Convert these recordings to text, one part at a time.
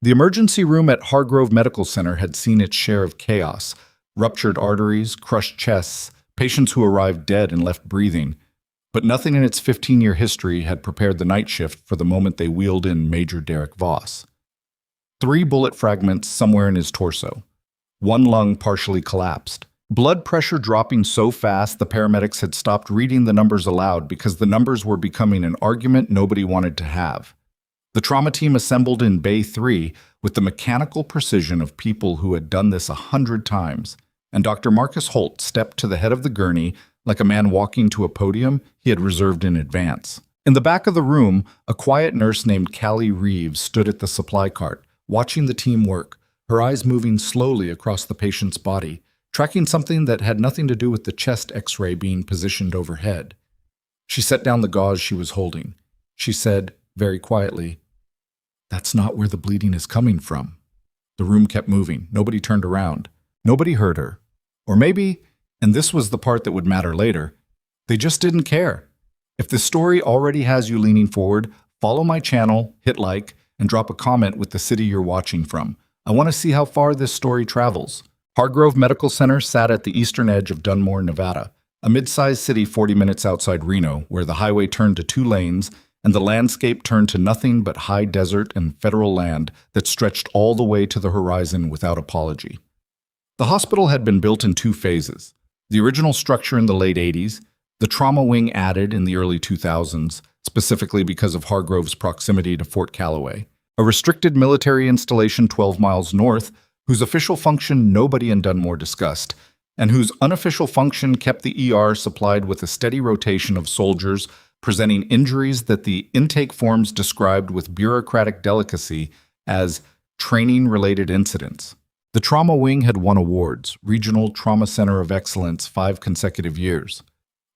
The emergency room at Hargrove Medical Center had seen its share of chaos: ruptured arteries, crushed chests, patients who arrived dead and left breathing. But nothing in its 15-year history had prepared the night shift for the moment they wheeled in Major Derek Voss. 3 bullet fragments somewhere in his torso. 1 lung partially collapsed. Blood pressure dropping so fast the paramedics had stopped reading the numbers aloud because the numbers were becoming an argument nobody wanted to have. The trauma team assembled in Bay 3 with the mechanical precision of people who had done this 100 times, and Dr. Marcus Holt stepped to the head of the gurney like a man walking to a podium he had reserved in advance. In the back of the room, a quiet nurse named Callie Reeves stood at the supply cart, watching the team work, her eyes moving slowly across the patient's body, tracking something that had nothing to do with the chest X-ray being positioned overhead. She set down the gauze she was holding. She said, very quietly, "That's not where the bleeding is coming from." The room kept moving. Nobody turned around. Nobody heard her. Or maybe, and this was the part that would matter later, they just didn't care. If the story already has you leaning forward, follow my channel, hit like, and drop a comment with the city you're watching from. I want to see how far this story travels. Hargrove Medical Center sat at the eastern edge of Dunmore, Nevada, a mid-sized city 40 minutes outside Reno, where the highway turned to 2 lanes and the landscape turned to nothing but high desert and federal land that stretched all the way to the horizon without apology. The hospital had been built in 2 phases. The original structure in the late 80s, the trauma wing added in the early 2000s, specifically because of Hargrove's proximity to Fort Calloway, a restricted military installation 12 miles north, whose official function nobody in Dunmore discussed, and whose unofficial function kept the ER supplied with a steady rotation of soldiers presenting injuries that the intake forms described with bureaucratic delicacy as training-related incidents. The trauma wing had won awards, Regional Trauma Center of Excellence, 5 consecutive years.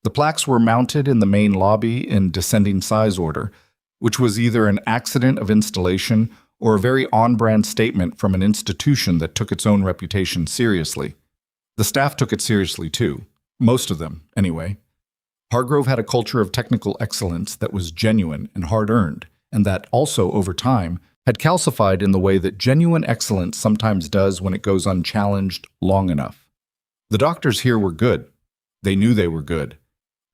The plaques were mounted in the main lobby in descending size order, which was either an accident of installation or a very on-brand statement from an institution that took its own reputation seriously. The staff took it seriously too. Most of them, anyway. Hargrove had a culture of technical excellence that was genuine and hard-earned, and that also, over time, had calcified in the way that genuine excellence sometimes does when it goes unchallenged long enough. The doctors here were good. They knew they were good.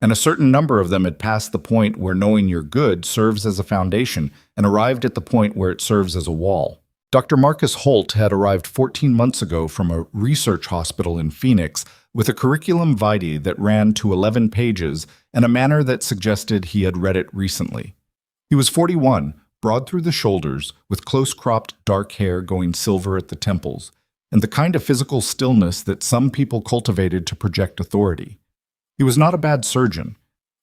And a certain number of them had passed the point where knowing you're good serves as a foundation and arrived at the point where it serves as a wall. Dr. Marcus Holt had arrived 14 months ago from a research hospital in Phoenix with a curriculum vitae that ran to 11 pages and a manner that suggested he had read it recently. He was 41, broad through the shoulders, with close-cropped dark hair going silver at the temples, and the kind of physical stillness that some people cultivated to project authority. He was not a bad surgeon.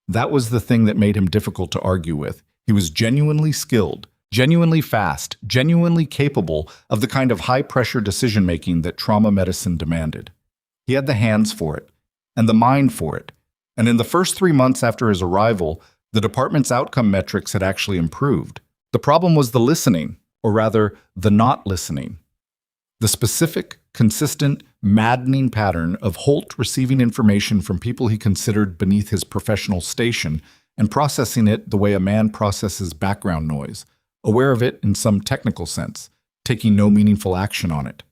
That was the thing that made him difficult to argue with. He was genuinely skilled, genuinely fast, genuinely capable of the kind of high-pressure decision-making that trauma medicine demanded. He had the hands for it, and the mind for it, and in the first 3 months after his arrival, the department's outcome metrics had actually improved. The problem was the listening, or rather, the not listening. The specific, consistent, maddening pattern of Holt receiving information from people he considered beneath his professional station and processing it the way a man processes background noise, aware of it in some technical sense, taking no meaningful action on it.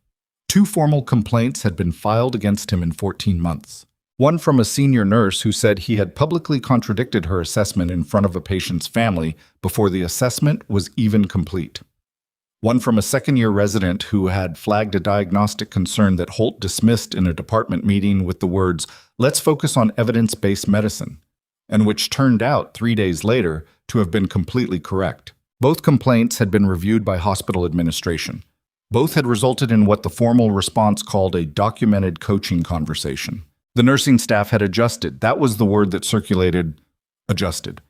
2 formal complaints had been filed against him in 14 months. One from a senior nurse who said he had publicly contradicted her assessment in front of a patient's family before the assessment was even complete. One from a second-year resident who had flagged a diagnostic concern that Holt dismissed in a department meeting with the words, "Let's focus on evidence-based medicine," and which turned out 3 days later to have been completely correct. Both complaints had been reviewed by hospital administration. Both had resulted in what the formal response called a documented coaching conversation. The nursing staff had adjusted. That was the word that circulated. Adjusted.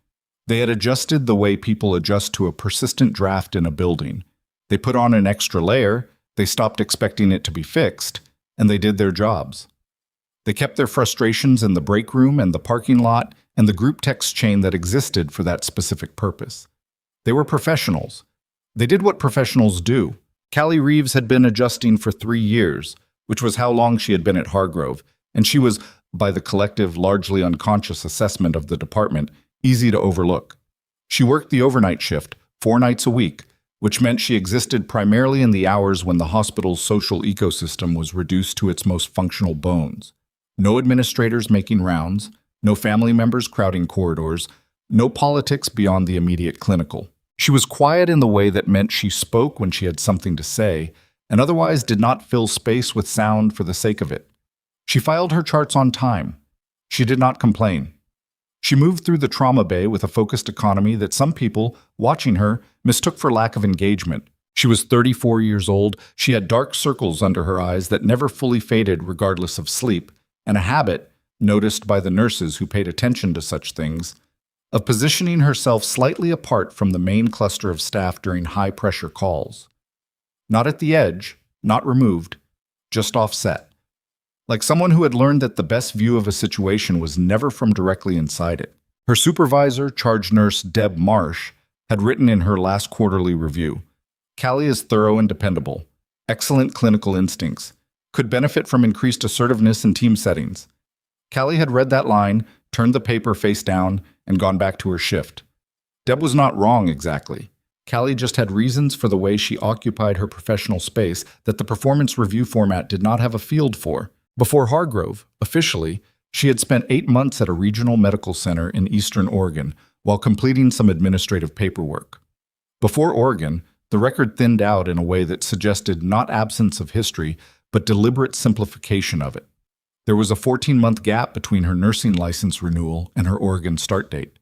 They had adjusted the way people adjust to a persistent draft in a building. They put on an extra layer, they stopped expecting it to be fixed, and they did their jobs. They kept their frustrations in the break room and the parking lot and the group text chain that existed for that specific purpose. They were professionals. They did what professionals do. Callie Reeves had been adjusting for 3 years, which was how long she had been at Hargrove, and she was, by the collective, largely unconscious assessment of the department, easy to overlook. She worked the overnight shift, 4 nights a week, which meant she existed primarily in the hours when the hospital's social ecosystem was reduced to its most functional bones. No administrators making rounds, no family members crowding corridors, no politics beyond the immediate clinical. She was quiet in the way that meant she spoke when she had something to say, and otherwise did not fill space with sound for the sake of it. She filed her charts on time. She did not complain. She moved through the trauma bay with a focused economy that some people, watching her, mistook for lack of engagement. She was 34 years old, she had dark circles under her eyes that never fully faded regardless of sleep, and a habit, noticed by the nurses who paid attention to such things, of positioning herself slightly apart from the main cluster of staff during high-pressure calls. Not at the edge, not removed, just offset. Like someone who had learned that the best view of a situation was never from directly inside it. Her supervisor, charge nurse Deb Marsh, had written in her last quarterly review, "Callie is thorough and dependable, excellent clinical instincts, could benefit from increased assertiveness in team settings." Callie had read that line, turned the paper face down, and gone back to her shift. Deb was not wrong exactly. Callie just had reasons for the way she occupied her professional space that the performance review format did not have a field for. Before Hargrove, officially, she had spent 8 months at a regional medical center in Eastern Oregon while completing some administrative paperwork. Before Oregon, the record thinned out in a way that suggested not absence of history, but deliberate simplification of it. There was a 14-month gap between her nursing license renewal and her Oregon start date.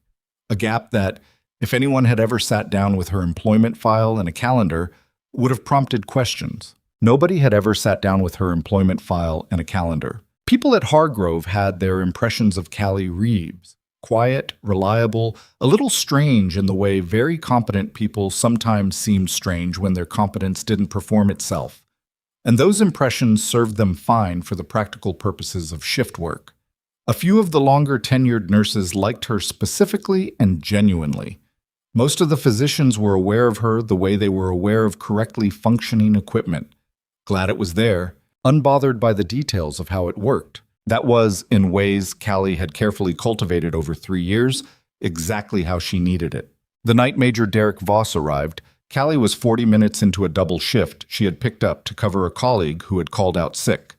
A gap that, if anyone had ever sat down with her employment file and a calendar, would have prompted questions. Nobody had ever sat down with her employment file and a calendar. People at Hargrove had their impressions of Callie Reeves. Quiet, reliable, a little strange in the way very competent people sometimes seemed strange when their competence didn't perform itself. And those impressions served them fine for the practical purposes of shift work. A few of the longer tenured nurses liked her specifically and genuinely. Most of the physicians were aware of her the way they were aware of correctly functioning equipment. Glad it was there, unbothered by the details of how it worked. That was, in ways Callie had carefully cultivated over 3 years, exactly how she needed it. The night Major Derek Voss arrived, Callie was 40 minutes into a double shift she had picked up to cover a colleague who had called out sick.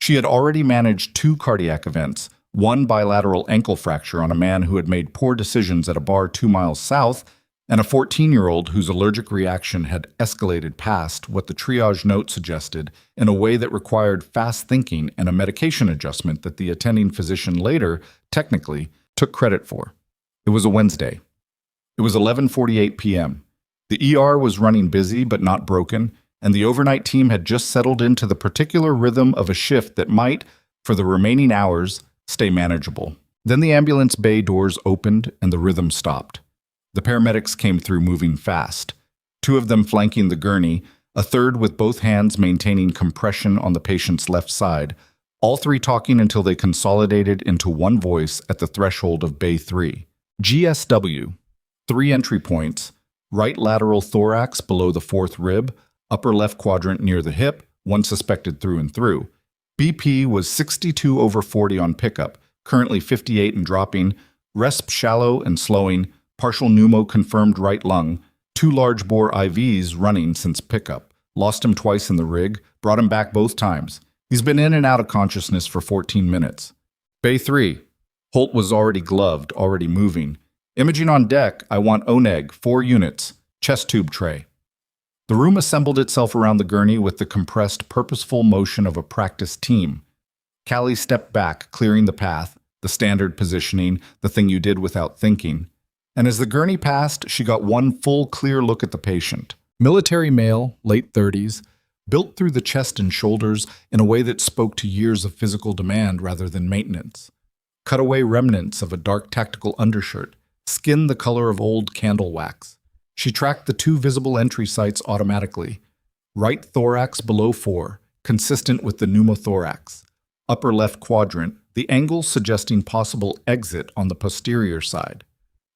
She had already managed 2 cardiac events, one bilateral ankle fracture on a man who had made poor decisions at a bar 2 miles south, and a 14-year-old whose allergic reaction had escalated past what the triage note suggested in a way that required fast thinking and a medication adjustment that the attending physician later, technically, took credit for. It was a Wednesday. It was 11:48 p.m. The ER was running busy but not broken, and the overnight team had just settled into the particular rhythm of a shift that might, for the remaining hours, stay manageable. Then the ambulance bay doors opened and the rhythm stopped. The paramedics came through moving fast, 2 of them flanking the gurney, a third with both hands maintaining compression on the patient's left side, all 3 talking until they consolidated into one voice at the threshold of Bay 3. GSW, 3 entry points, right lateral thorax below the 4th rib, upper left quadrant near the hip, 1 suspected through and through. BP was 62/40 on pickup, currently 58 and dropping, resp shallow and slowing, partial pneumo confirmed right lung, 2 large bore IVs running since pickup. Lost him twice in the rig, brought him back both times. He's been in and out of consciousness for 14 minutes. Bay 3. Holt was already gloved, already moving. Imaging on deck, I want ONEG, 4 units, chest tube tray. The room assembled itself around the gurney with the compressed, purposeful motion of a practice team. Callie stepped back, clearing the path, the standard positioning, the thing you did without thinking. And as the gurney passed, she got one full, clear look at the patient. Military male, late 30s, built through the chest and shoulders in a way that spoke to years of physical demand rather than maintenance. Cutaway remnants of a dark tactical undershirt, skin the color of old candle wax. She tracked the 2 visible entry sites automatically. Right thorax below 4, consistent with the pneumothorax. Upper left quadrant, the angle suggesting possible exit on the posterior side.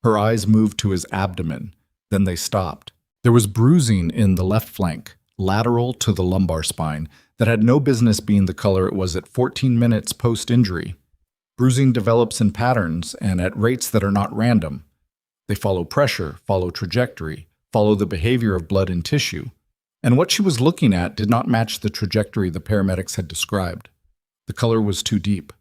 Her eyes moved to his abdomen, then they stopped. There was bruising in the left flank, lateral to the lumbar spine, that had no business being the color it was at 14 minutes post-injury. Bruising develops in patterns and at rates that are not random. They follow pressure, follow trajectory, follow the behavior of blood and tissue. And what she was looking at did not match the trajectory the paramedics had described. The color was too deep.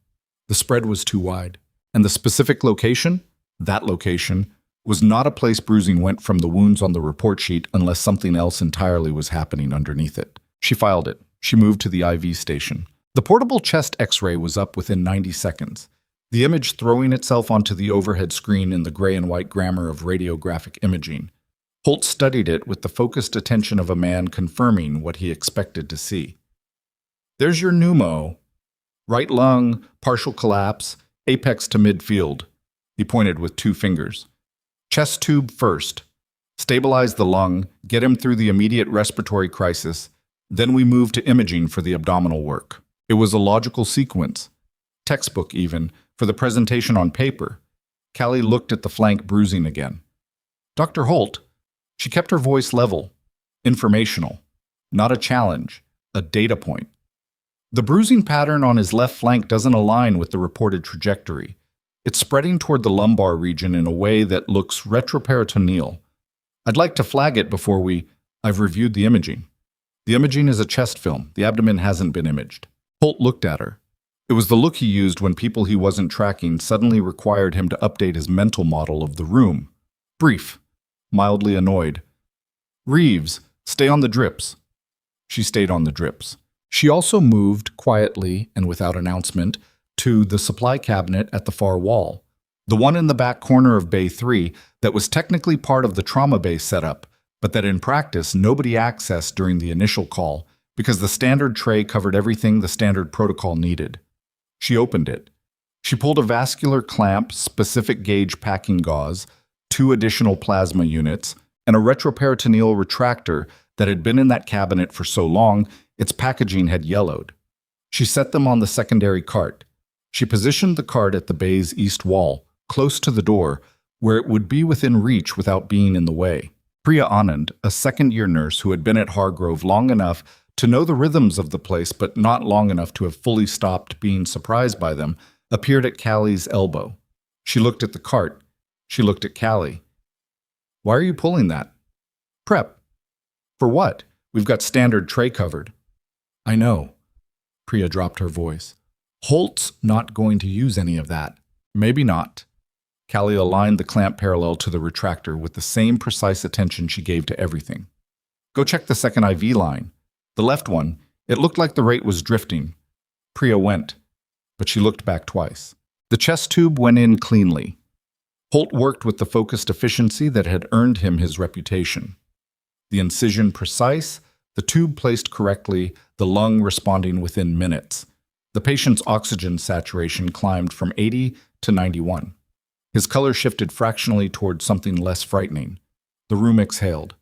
The spread was too wide. And the specific location, that location, was not a place bruising went from the wounds on the report sheet unless something else entirely was happening underneath it. She filed it. She moved to the IV station. The portable chest X-ray was up within 90 seconds, the image throwing itself onto the overhead screen in the gray and white grammar of radiographic imaging. Holt studied it with the focused attention of a man confirming what he expected to see. There's your pneumo. Right lung, partial collapse, apex to midfield. He pointed with 2 fingers. Chest tube first. Stabilize the lung, get him through the immediate respiratory crisis. Then we move to imaging for the abdominal work. It was a logical sequence. Textbook even, for the presentation on paper. Callie looked at the flank bruising again. Dr. Holt. She kept her voice level, informational, not a challenge, a data point. The bruising pattern on his left flank doesn't align with the reported trajectory. It's spreading toward the lumbar region in a way that looks retroperitoneal. I'd like to flag it before I've reviewed the imaging. The imaging is a chest film. The abdomen hasn't been imaged. Holt looked at her. It was the look he used when people he wasn't tracking suddenly required him to update his mental model of the room. Brief. Mildly annoyed. Reeves, stay on the drips. She stayed on the drips. She also moved quietly and without announcement to the supply cabinet at the far wall, the one in the back corner of Bay 3 that was technically part of the trauma bay setup, but that in practice nobody accessed during the initial call because the standard tray covered everything the standard protocol needed. She opened it. She pulled a vascular clamp, specific gauge packing gauze, 2 additional plasma units, and a retroperitoneal retractor that had been in that cabinet for so long its packaging had yellowed. She set them on the secondary cart. She positioned the cart at the bay's east wall, close to the door, where it would be within reach without being in the way. Priya Anand, a second-year nurse who had been at Hargrove long enough to know the rhythms of the place but not long enough to have fully stopped being surprised by them, appeared at Callie's elbow. She looked at the cart. She looked at Callie. Why are you pulling that? Prep. For what? We've got standard tray covered. I know. Priya dropped her voice. Holt's not going to use any of that. Maybe not. Callie aligned the clamp parallel to the retractor with the same precise attention she gave to everything. Go check the second IV line. The left one. It looked like the rate was drifting. Priya went, but she looked back twice. The chest tube went in cleanly. Holt worked with the focused efficiency that had earned him his reputation. The incision precise, the tube placed correctly, the lung responding within minutes. The patient's oxygen saturation climbed from 80 to 91. His color shifted fractionally toward something less frightening. The room exhaled.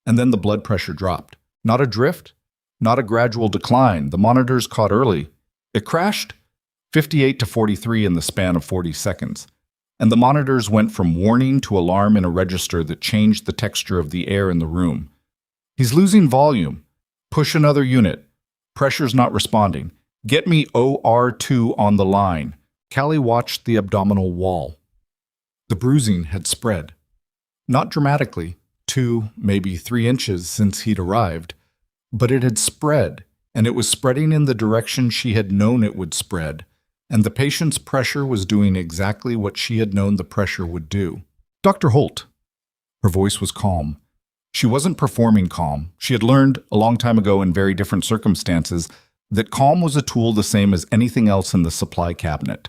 And then the blood pressure dropped. Not a drift, not a gradual decline. The monitors caught early. It crashed 58 to 43 in the span of 40 seconds. And the monitors went from warning to alarm in a register that changed the texture of the air in the room. He's losing volume. Push another unit. Pressure's not responding. Get me OR2 on the line. Callie watched the abdominal wall. The bruising had spread. Not dramatically, 2, maybe 3 inches since he'd arrived, but it had spread, and it was spreading in the direction she had known it would spread, and the patient's pressure was doing exactly what she had known the pressure would do. Dr. Holt. Her voice was calm. She wasn't performing calm. She had learned, a long time ago in very different circumstances, that calm was a tool the same as anything else in the supply cabinet.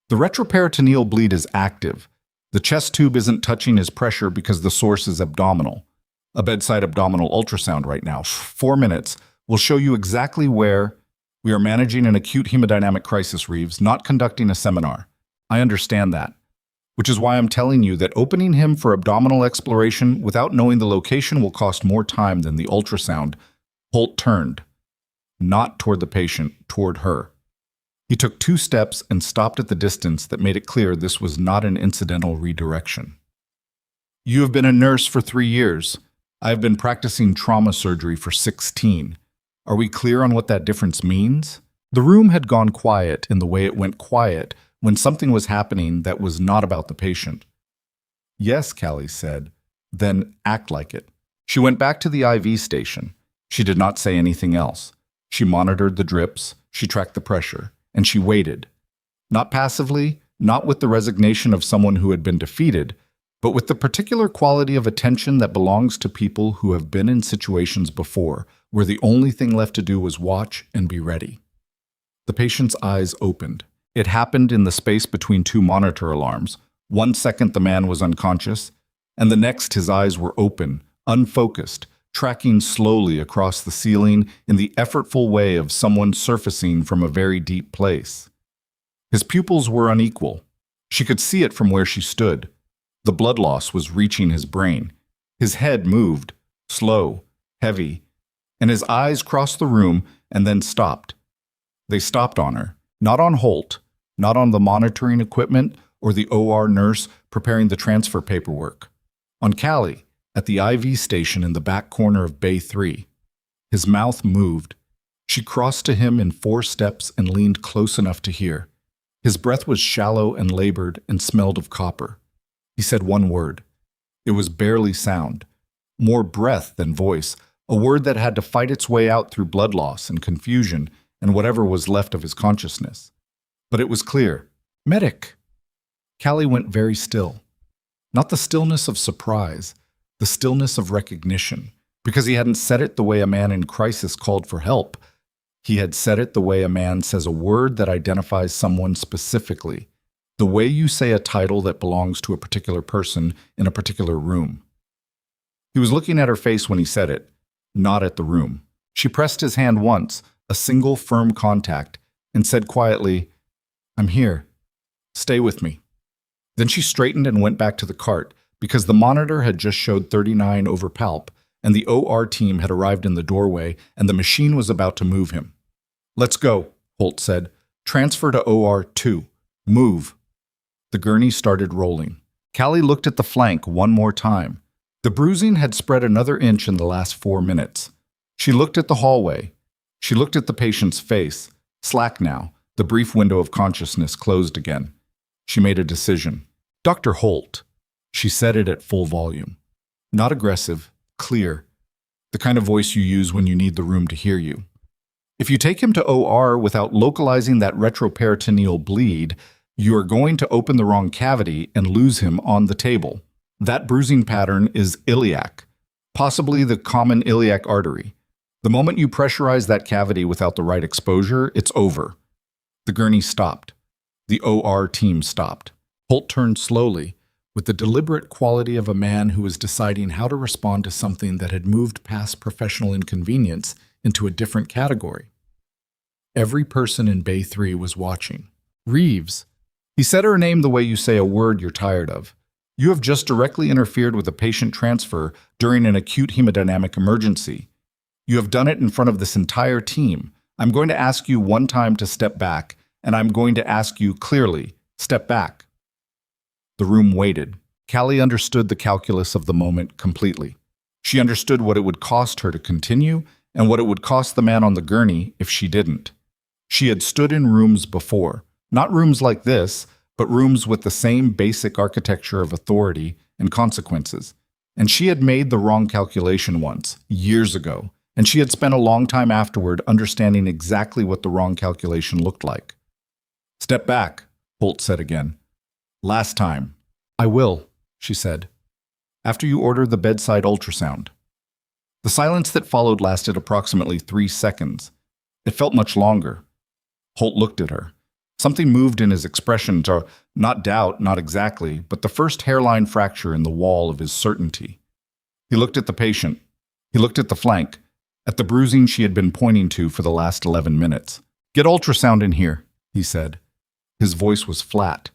The retroperitoneal bleed is active. The chest tube isn't touching his pressure because the source is abdominal. A bedside abdominal ultrasound right now. 4 minutes. We'll show you exactly where. We are managing an acute hemodynamic crisis, Reeves, not conducting a seminar. I understand that. Which is why I'm telling you that opening him for abdominal exploration without knowing the location will cost more time than the ultrasound. Holt turned. Not toward the patient, toward her. He took 2 steps and stopped at the distance that made it clear this was not an incidental redirection. You have been a nurse for 3 years. I have been practicing trauma surgery for 16. Are we clear on what that difference means? The room had gone quiet in the way it went quiet when something was happening that was not about the patient. Yes, Callie said. Then act like it. She went back to the IV station. She did not say anything else. She monitored the drips, she tracked the pressure, and she waited. Not passively, not with the resignation of someone who had been defeated, but with the particular quality of attention that belongs to people who have been in situations before, where the only thing left to do was watch and be ready. The patient's eyes opened. It happened in the space between two monitor alarms. 1 second the man was unconscious, and the next his eyes were open, unfocused, tracking slowly across the ceiling in the effortful way of someone surfacing from a very deep place. His pupils were unequal. She could see it from where she stood. The blood loss was reaching his brain. His head moved, slow, heavy, and his eyes crossed the room and then stopped. They stopped on her, not on Holt, not on the monitoring equipment or the OR nurse preparing the transfer paperwork. On Callie, at the IV station in the back corner of Bay 3. His mouth moved. She crossed to him in 4 steps and leaned close enough to hear. His breath was shallow and labored and smelled of copper. He said one word. It was barely sound, more breath than voice, a word that had to fight its way out through blood loss and confusion and whatever was left of his consciousness. But it was clear. Medic! Callie went very still. Not the stillness of surprise, the stillness of recognition, because he hadn't said it the way a man in crisis called for help. He had said it the way a man says a word that identifies someone specifically, the way you say a title that belongs to a particular person in a particular room. He was looking at her face when he said it, not at the room. She pressed his hand once, a single firm contact, and said quietly, "I'm here. Stay with me." Then she straightened and went back to the cart, because the monitor had just showed 39 over palp, and the OR team had arrived in the doorway, and the machine was about to move him. "Let's go," Holt said. "Transfer to OR 2. Move." The gurney started rolling. Callie looked at the flank one more time. The bruising had spread another inch in the last 4 minutes. She looked at the hallway. She looked at the patient's face. Slack now. The brief window of consciousness closed again. She made a decision. "Dr. Holt." She said it at full volume. Not aggressive, clear. The kind of voice you use when you need the room to hear you. If you take him to OR without localizing that retroperitoneal bleed, you are going to open the wrong cavity and lose him on the table. That bruising pattern is iliac, possibly the common iliac artery. The moment you pressurize that cavity without the right exposure, it's over. The gurney stopped. The OR team stopped. Holt turned slowly, with the deliberate quality of a man who was deciding how to respond to something that had moved past professional inconvenience into a different category. Every person in Bay 3 was watching. "Reeves." He said her name the way you say a word you're tired of. "You have just directly interfered with a patient transfer during an acute hemodynamic emergency. You have done it in front of this entire team. I'm going to ask you one time to step back, and I'm going to ask you clearly, step back." The room waited. Callie understood the calculus of the moment completely. She understood what it would cost her to continue and what it would cost the man on the gurney if she didn't. She had stood in rooms before, not rooms like this, but rooms with the same basic architecture of authority and consequences. And she had made the wrong calculation once, years ago, and she had spent a long time afterward understanding exactly what the wrong calculation looked like. "Step back," Holt said again. "Last time." "I will," she said. "After you order the bedside ultrasound." The silence that followed lasted approximately 3 seconds. It felt much longer. Holt looked at her. Something moved in his expression to not doubt, not exactly, but the first hairline fracture in the wall of his certainty. He looked at the patient. He looked at the flank, at the bruising she had been pointing to for the last 11 minutes. "Get ultrasound in here," he said. His voice was flat.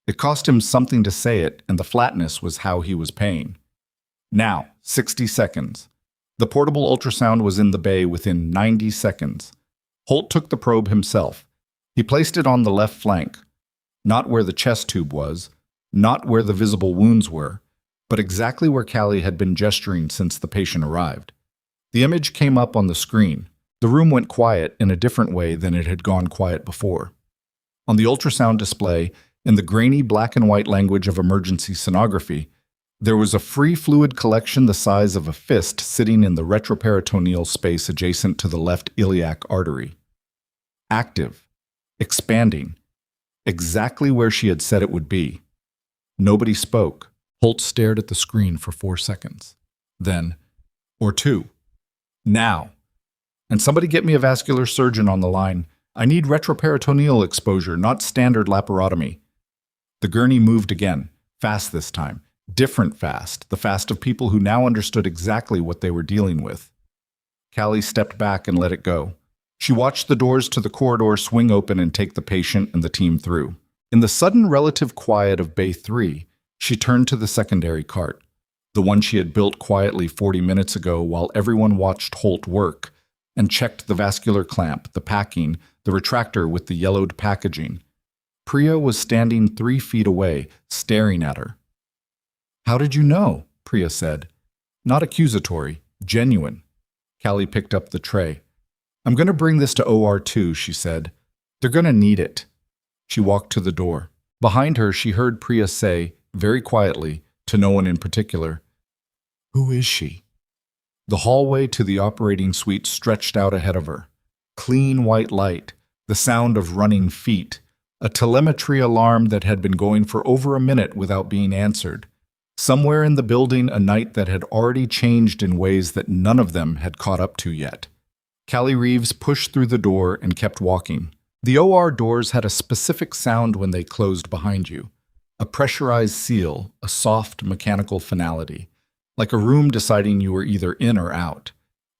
It cost him something to say it, and the flatness was how he was paying. Now, 60 seconds. The portable ultrasound was in the bay within 90 seconds. Holt took the probe himself. He placed it on the left flank, not where the chest tube was, not where the visible wounds were, but exactly where Callie had been gesturing since the patient arrived. The image came up on the screen. The room went quiet in a different way than it had gone quiet before. On the ultrasound display, in the grainy black and white language of emergency sonography, There was a free fluid collection the size of a fist sitting in the retroperitoneal space adjacent to the left iliac artery. Active, expanding, exactly where she had said it would be. Nobody spoke. Holt stared at the screen for 4 seconds. Then, or 2. Now. And somebody get me a vascular surgeon on the line. I need retroperitoneal exposure, not standard laparotomy. The gurney moved again, fast this time. Different fast, the fast of people who now understood exactly what they were dealing with. Callie stepped back and let it go. She watched the doors to the corridor swing open and take the patient and the team through. In the sudden relative quiet of Bay 3, she turned to the secondary cart, the one she had built quietly 40 minutes ago while everyone watched Holt work, and checked the vascular clamp, the packing, the retractor with the yellowed packaging. Priya was standing 3 feet away, staring at her. "How did you know?" Priya said. Not accusatory, genuine. Callie picked up the tray. "I'm going to bring this to OR2, she said. "They're going to need it." She walked to the door. Behind her, she heard Priya say, very quietly, to no one in particular, "Who is she?" The hallway to the operating suite stretched out ahead of her. Clean white light, the sound of running feet, a telemetry alarm that had been going for over a minute without being answered. Somewhere in the building, a night that had already changed in ways that none of them had caught up to yet. Callie Reeves pushed through the door and kept walking. The OR doors had a specific sound when they closed behind you. A pressurized seal, a soft mechanical finality, like a room deciding you were either in or out.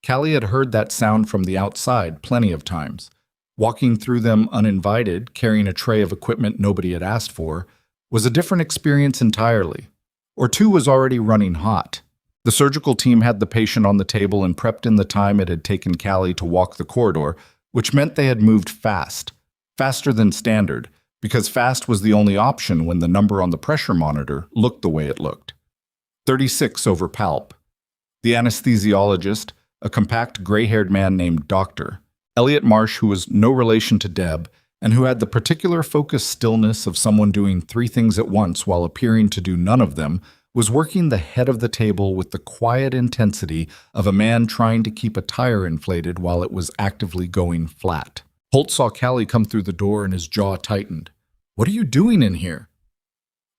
Callie had heard that sound from the outside plenty of times. Walking through them uninvited, carrying a tray of equipment nobody had asked for, was a different experience entirely. OR2 was already running hot. The surgical team had the patient on the table and prepped in the time it had taken Callie to walk the corridor, which meant they had moved fast, faster than standard, because fast was the only option when the number on the pressure monitor looked the way it looked. 36 over palp. The anesthesiologist, a compact gray-haired man named Dr. Elliot Marsh, who was no relation to Deb, and who had the particular focused stillness of someone doing 3 things at once while appearing to do none of them, was working the head of the table with the quiet intensity of a man trying to keep a tire inflated while it was actively going flat. Holt saw Callie come through the door and his jaw tightened. "What are you doing in here?"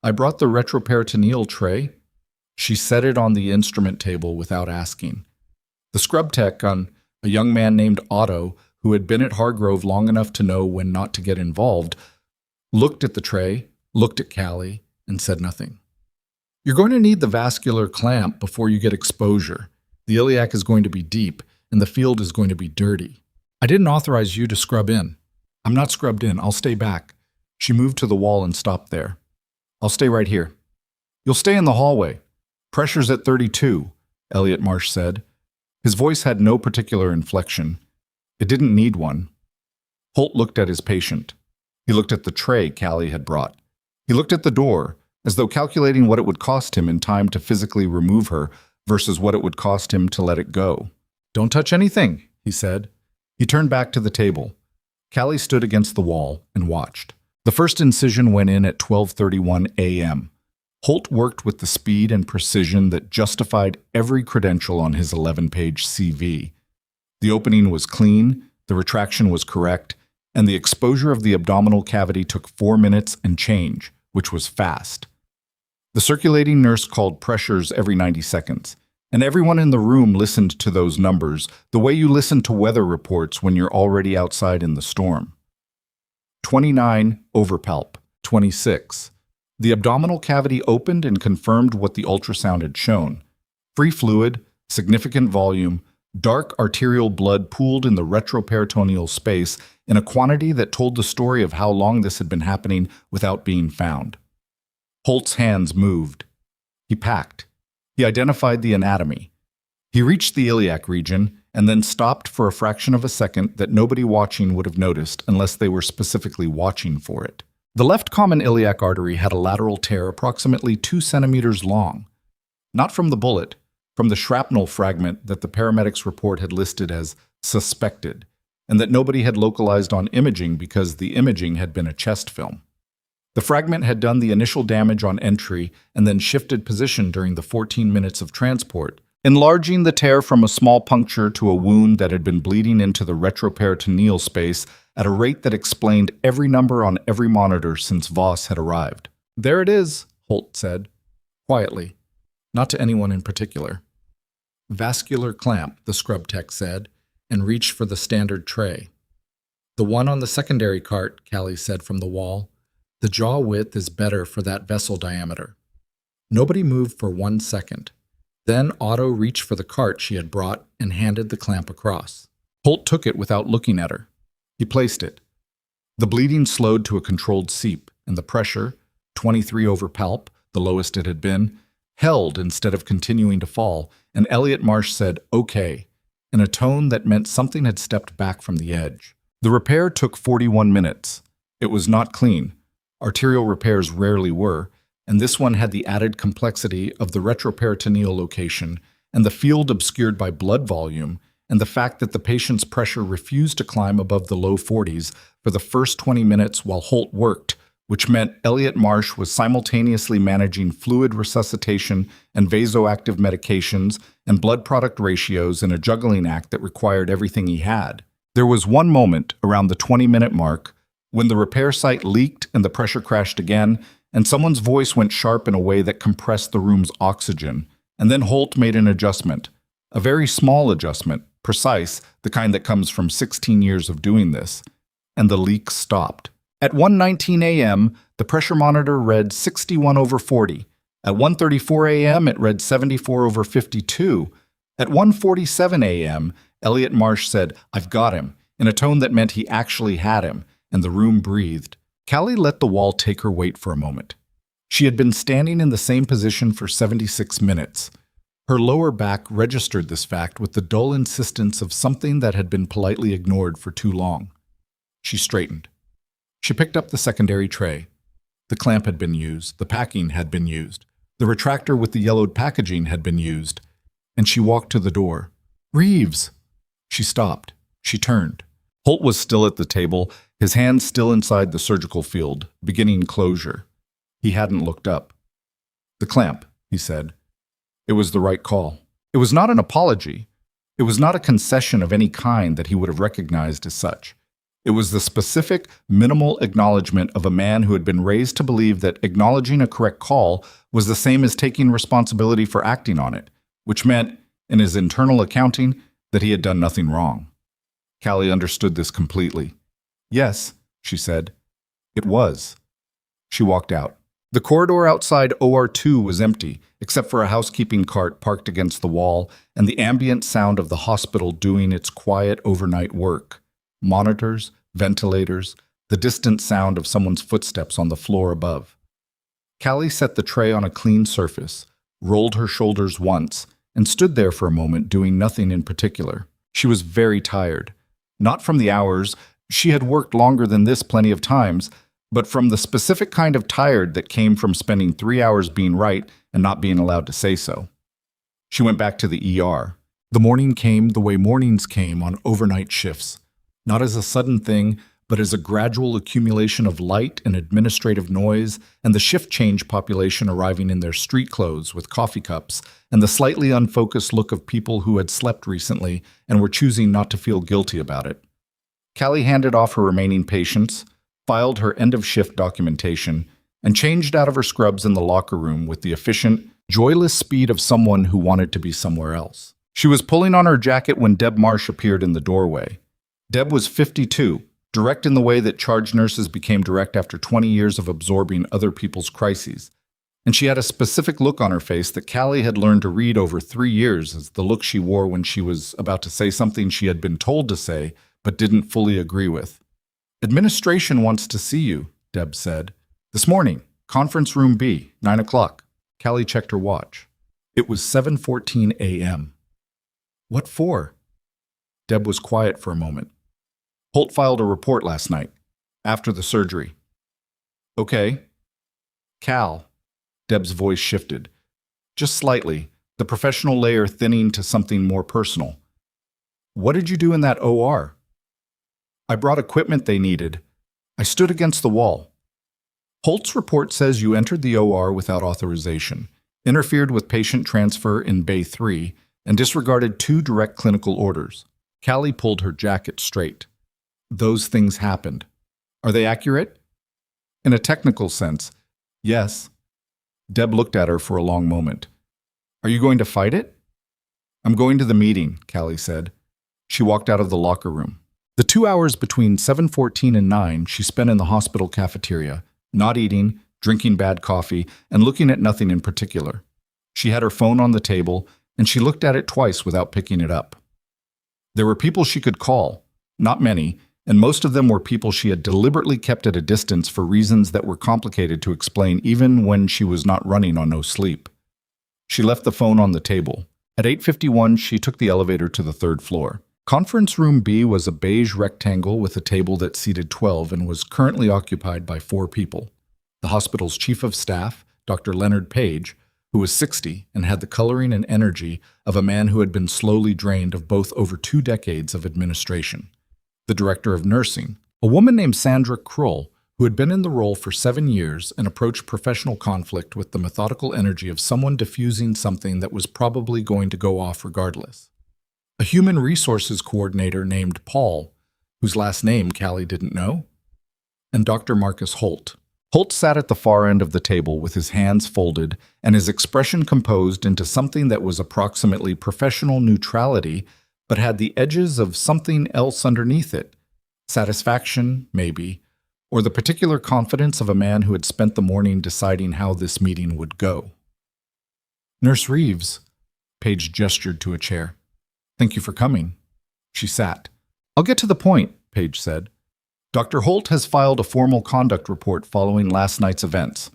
"I brought the retroperitoneal tray." She set it on the instrument table without asking. The scrub tech, a young man named Otto, who had been at Hargrove long enough to know when not to get involved, looked at the tray, looked at Callie, and said nothing. "You're going to need the vascular clamp before you get exposure. The iliac is going to be deep, and the field is going to be dirty. I didn't authorize you to scrub in." "I'm not scrubbed in. I'll stay back." She moved to the wall and stopped there. "I'll stay right here." "You'll stay in the hallway. Pressure's at 32, Elliot Marsh said. His voice had no particular inflection. It didn't need one. Holt looked at his patient. He looked at the tray Callie had brought. He looked at the door, as though calculating what it would cost him in time to physically remove her versus what it would cost him to let it go. "Don't touch anything," he said. He turned back to the table. Callie stood against the wall and watched. The first incision went in at 12:31 a.m. Holt worked with the speed and precision that justified every credential on his 11-page CV. The opening was clean, the retraction was correct, and the exposure of the abdominal cavity took 4 minutes and change, which was fast. The circulating nurse called pressures every 90 seconds, and everyone in the room listened to those numbers the way you listen to weather reports when you're already outside in the storm. 29 overpalp, 26. The abdominal cavity opened and confirmed what the ultrasound had shown. Free fluid, significant volume, dark arterial blood pooled in the retroperitoneal space in a quantity that told the story of how long this had been happening without being found. Holt's hands moved. He packed. He identified the anatomy. He reached the iliac region and then stopped for a fraction of a second that nobody watching would have noticed unless they were specifically watching for it. The left common iliac artery had a lateral tear approximately 2 centimeters long. Not from the bullet, from the shrapnel fragment that the paramedics' report had listed as suspected, and that nobody had localized on imaging because the imaging had been a chest film. The fragment had done the initial damage on entry and then shifted position during the 14 minutes of transport, enlarging the tear from a small puncture to a wound that had been bleeding into the retroperitoneal space at a rate that explained every number on every monitor since Voss had arrived. "There it is," Holt said, quietly, not to anyone in particular. "Vascular clamp," the scrub tech said, and reached for the standard tray. "The one on the secondary cart," Callie said from the wall. "The jaw width is better for that vessel diameter." Nobody moved for 1 second. Then Otto reached for the cart she had brought and handed the clamp across. Holt took it without looking at her. He placed it. The bleeding slowed to a controlled seep, and the pressure, 23 over palp, the lowest it had been, held instead of continuing to fall, and Elliot Marsh said, "Okay," in a tone that meant something had stepped back from the edge. The repair took 41 minutes. It was not clean. Arterial repairs rarely were, and this one had the added complexity of the retroperitoneal location and the field obscured by blood volume and the fact that the patient's pressure refused to climb above the low 40s for the first 20 minutes while Holt worked, which meant Elliot Marsh was simultaneously managing fluid resuscitation and vasoactive medications and blood product ratios in a juggling act that required everything he had. There was one moment, around the 20-minute mark, when the repair site leaked and the pressure crashed again, and someone's voice went sharp in a way that compressed the room's oxygen, and then Holt made an adjustment. A very small adjustment, precise, the kind that comes from 16 years of doing this, and the leak stopped. At 1:19 a.m., the pressure monitor read 61 over 40. At 1:34 a.m., it read 74 over 52. At 1:47 a.m., Elliot Marsh said, "I've got him," in a tone that meant he actually had him, and the room breathed. Callie let the wall take her weight for a moment. She had been standing in the same position for 76 minutes. Her lower back registered this fact with the dull insistence of something that had been politely ignored for too long. She straightened. She picked up the secondary tray. The clamp had been used, the packing had been used, the retractor with the yellowed packaging had been used, and she walked to the door. "Reeves!" She stopped. She turned. Holt was still at the table, his hands still inside the surgical field, beginning closure. He hadn't looked up. "The clamp," he said. It was the right call. It was not an apology. It was not a concession of any kind that he would have recognized as such. It was the specific, minimal acknowledgement of a man who had been raised to believe that acknowledging a correct call was the same as taking responsibility for acting on it, which meant, in his internal accounting, that he had done nothing wrong. Callie understood this completely. "Yes," she said. "It was." She walked out. The corridor outside OR2 was empty, except for a housekeeping cart parked against the wall and the ambient sound of the hospital doing its quiet overnight work. Monitors, ventilators, the distant sound of someone's footsteps on the floor above. Callie set the tray on a clean surface, rolled her shoulders once, and stood there for a moment doing nothing in particular. She was very tired. Not from the hours, she had worked longer than this plenty of times, but from the specific kind of tired that came from spending 3 hours being right and not being allowed to say so. She went back to the ER. The morning came the way mornings came on overnight shifts, not as a sudden thing, but as a gradual accumulation of light and administrative noise, and the shift change population arriving in their street clothes with coffee cups, and the slightly unfocused look of people who had slept recently and were choosing not to feel guilty about it. Callie handed off her remaining patients, filed her end-of-shift documentation, and changed out of her scrubs in the locker room with the efficient, joyless speed of someone who wanted to be somewhere else. She was pulling on her jacket when Deb Marsh appeared in the doorway. Deb was 52, direct in the way that charge nurses became direct after 20 years of absorbing other people's crises. And she had a specific look on her face that Callie had learned to read over 3 years as the look she wore when she was about to say something she had been told to say but didn't fully agree with. "Administration wants to see you," Deb said. "This morning, conference room B, 9 o'clock. Callie checked her watch. It was 7:14 a.m. "What for?" Deb was quiet for a moment. "Holt filed a report last night, after the surgery." "Okay." "Cal." Deb's voice shifted. Just slightly, the professional layer thinning to something more personal. "What did you do in that OR?" "I brought equipment they needed. I stood against the wall." Holt's report says you entered the OR without authorization, interfered with patient transfer in Bay 3, and disregarded 2 direct clinical orders. Callie pulled her jacket straight. Those things happened. Are they accurate? In a technical sense, yes. Deb looked at her for a long moment. Are you going to fight it? I'm going to the meeting, Callie said. She walked out of the locker room. The 2 hours between 7:14 and 9 she spent in the hospital cafeteria, not eating, drinking bad coffee, and looking at nothing in particular. She had her phone on the table, and she looked at it twice without picking it up. There were people she could call, not many, and most of them were people she had deliberately kept at a distance for reasons that were complicated to explain even when she was not running on no sleep. She left the phone on the table. At 8:51, she took the elevator to the 3rd floor. Conference room B was a beige rectangle with a table that seated 12 and was currently occupied by 4 people. The hospital's chief of staff, Dr. Leonard Page, who was 60 and had the coloring and energy of a man who had been slowly drained of both over 2 decades of administration. The director of nursing, a woman named Sandra Krull, who had been in the role for 7 years and approached professional conflict with the methodical energy of someone diffusing something that was probably going to go off regardless. A human resources coordinator named Paul, whose last name Callie didn't know, and Dr. Marcus Holt. Holt sat at the far end of the table with his hands folded and his expression composed into something that was approximately professional neutrality but had the edges of something else underneath it. Satisfaction, maybe, or the particular confidence of a man who had spent the morning deciding how this meeting would go. Nurse Reeves, Paige gestured to a chair. Thank you for coming. She sat. I'll get to the point, Paige said. Dr. Holt has filed a formal conduct report following last night's events.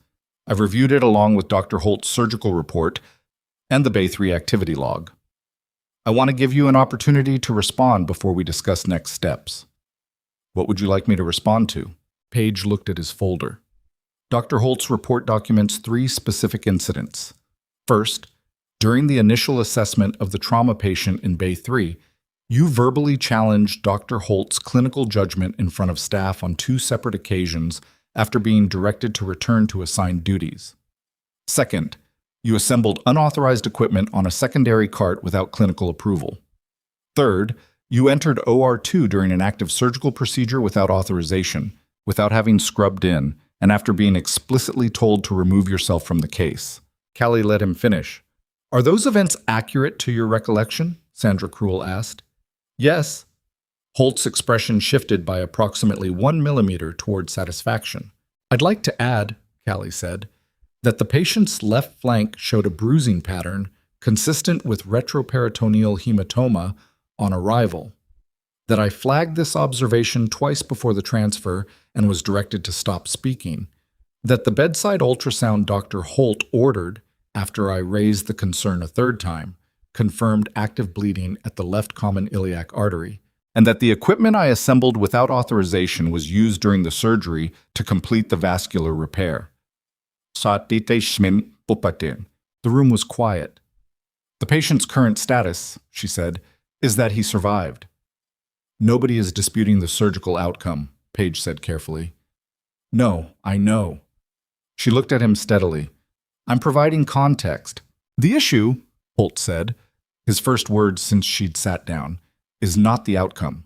I've reviewed it along with Dr. Holt's surgical report and the Bay 3 activity log. I want to give you an opportunity to respond before we discuss next steps. What would you like me to respond to? Paige looked at his folder. Dr. Holt's report documents 3 specific incidents. First, during the initial assessment of the trauma patient in Bay 3, you verbally challenged Dr. Holt's clinical judgment in front of staff on 2 separate occasions after being directed to return to assigned duties. Second, you assembled unauthorized equipment on a secondary cart without clinical approval. Third, you entered OR2 during an active surgical procedure without authorization, without having scrubbed in, and after being explicitly told to remove yourself from the case. Callie let him finish. Are those events accurate to your recollection? Sandra Krull asked. Yes. Holt's expression shifted by approximately 1 millimeter toward satisfaction. I'd like to add, Callie said, that the patient's left flank showed a bruising pattern consistent with retroperitoneal hematoma on arrival, that I flagged this observation twice before the transfer and was directed to stop speaking, that the bedside ultrasound Dr. Holt ordered after I raised the concern a 3rd time confirmed active bleeding at the left common iliac artery, and that the equipment I assembled without authorization was used during the surgery to complete the vascular repair. The room was quiet. The patient's current status, she said, is that he survived. Nobody is disputing the surgical outcome, Paige said carefully. No, I know. She looked at him steadily. I'm providing context. The issue, Holt said, his first words since she'd sat down, is not the outcome.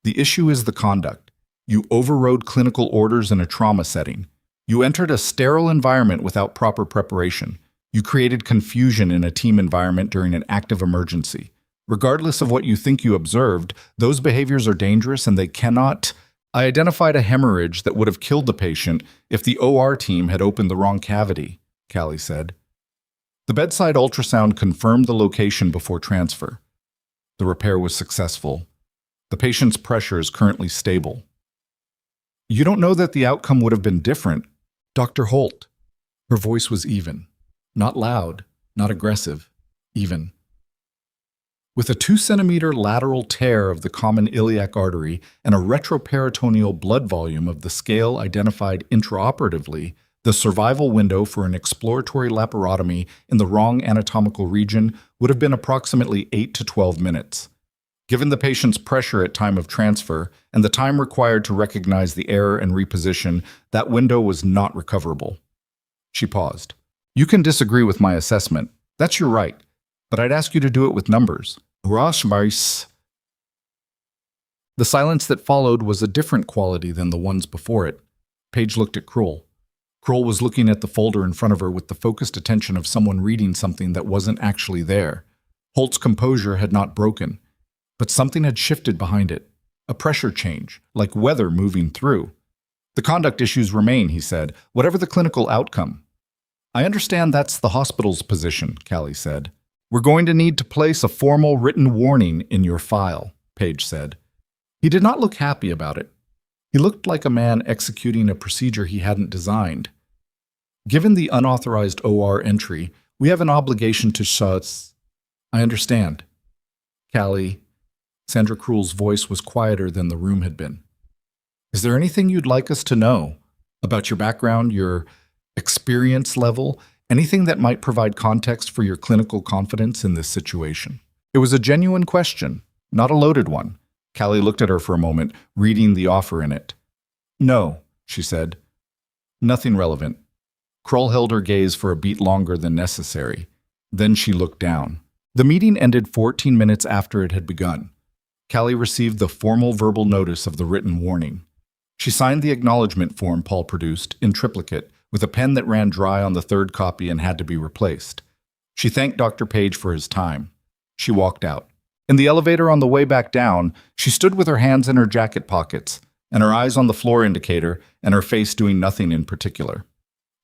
The issue is the conduct. You overrode clinical orders in a trauma setting. You entered a sterile environment without proper preparation. You created confusion in a team environment during an active emergency. Regardless of what you think you observed, those behaviors are dangerous and they cannot... I identified a hemorrhage that would have killed the patient if the OR team had opened the wrong cavity, Callie said. The bedside ultrasound confirmed the location before transfer. The repair was successful. The patient's pressure is currently stable. You don't know that the outcome would have been different, Dr. Holt. Her voice was even. Not loud, not aggressive, even. With a 2-centimeter lateral tear of the common iliac artery and a retroperitoneal blood volume of the scale identified intraoperatively, the survival window for an exploratory laparotomy in the wrong anatomical region would have been approximately 8 to 12 minutes. Given the patient's pressure at time of transfer and the time required to recognize the error and reposition, that window was not recoverable. She paused. You can disagree with my assessment. That's your right. But I'd ask you to do it with numbers. The silence that followed was a different quality than the ones before it. Paige looked at Kroll. Kroll was looking at the folder in front of her with the focused attention of someone reading something that wasn't actually there. Holt's composure had not broken, but something had shifted behind it. A pressure change, like weather moving through. The conduct issues remain, he said, whatever the clinical outcome. I understand that's the hospital's position, Callie said. We're going to need to place a formal written warning in your file, Paige said. He did not look happy about it. He looked like a man executing a procedure he hadn't designed. Given the unauthorized OR entry, we have an obligation to I understand. Callie. Sandra Kroll's voice was quieter than the room had been. Is there anything you'd like us to know about your background, your experience level, anything that might provide context for your clinical confidence in this situation? It was a genuine question, not a loaded one. Callie looked at her for a moment, reading the offer in it. No, she said. Nothing relevant. Kroll held her gaze for a beat longer than necessary. Then she looked down. The meeting ended 14 minutes after it had begun. Callie received the formal verbal notice of the written warning. She signed the acknowledgement form Paul produced, in triplicate, with a pen that ran dry on the third copy and had to be replaced. She thanked Dr. Page for his time. She walked out. In the elevator on the way back down, she stood with her hands in her jacket pockets, and her eyes on the floor indicator, and her face doing nothing in particular.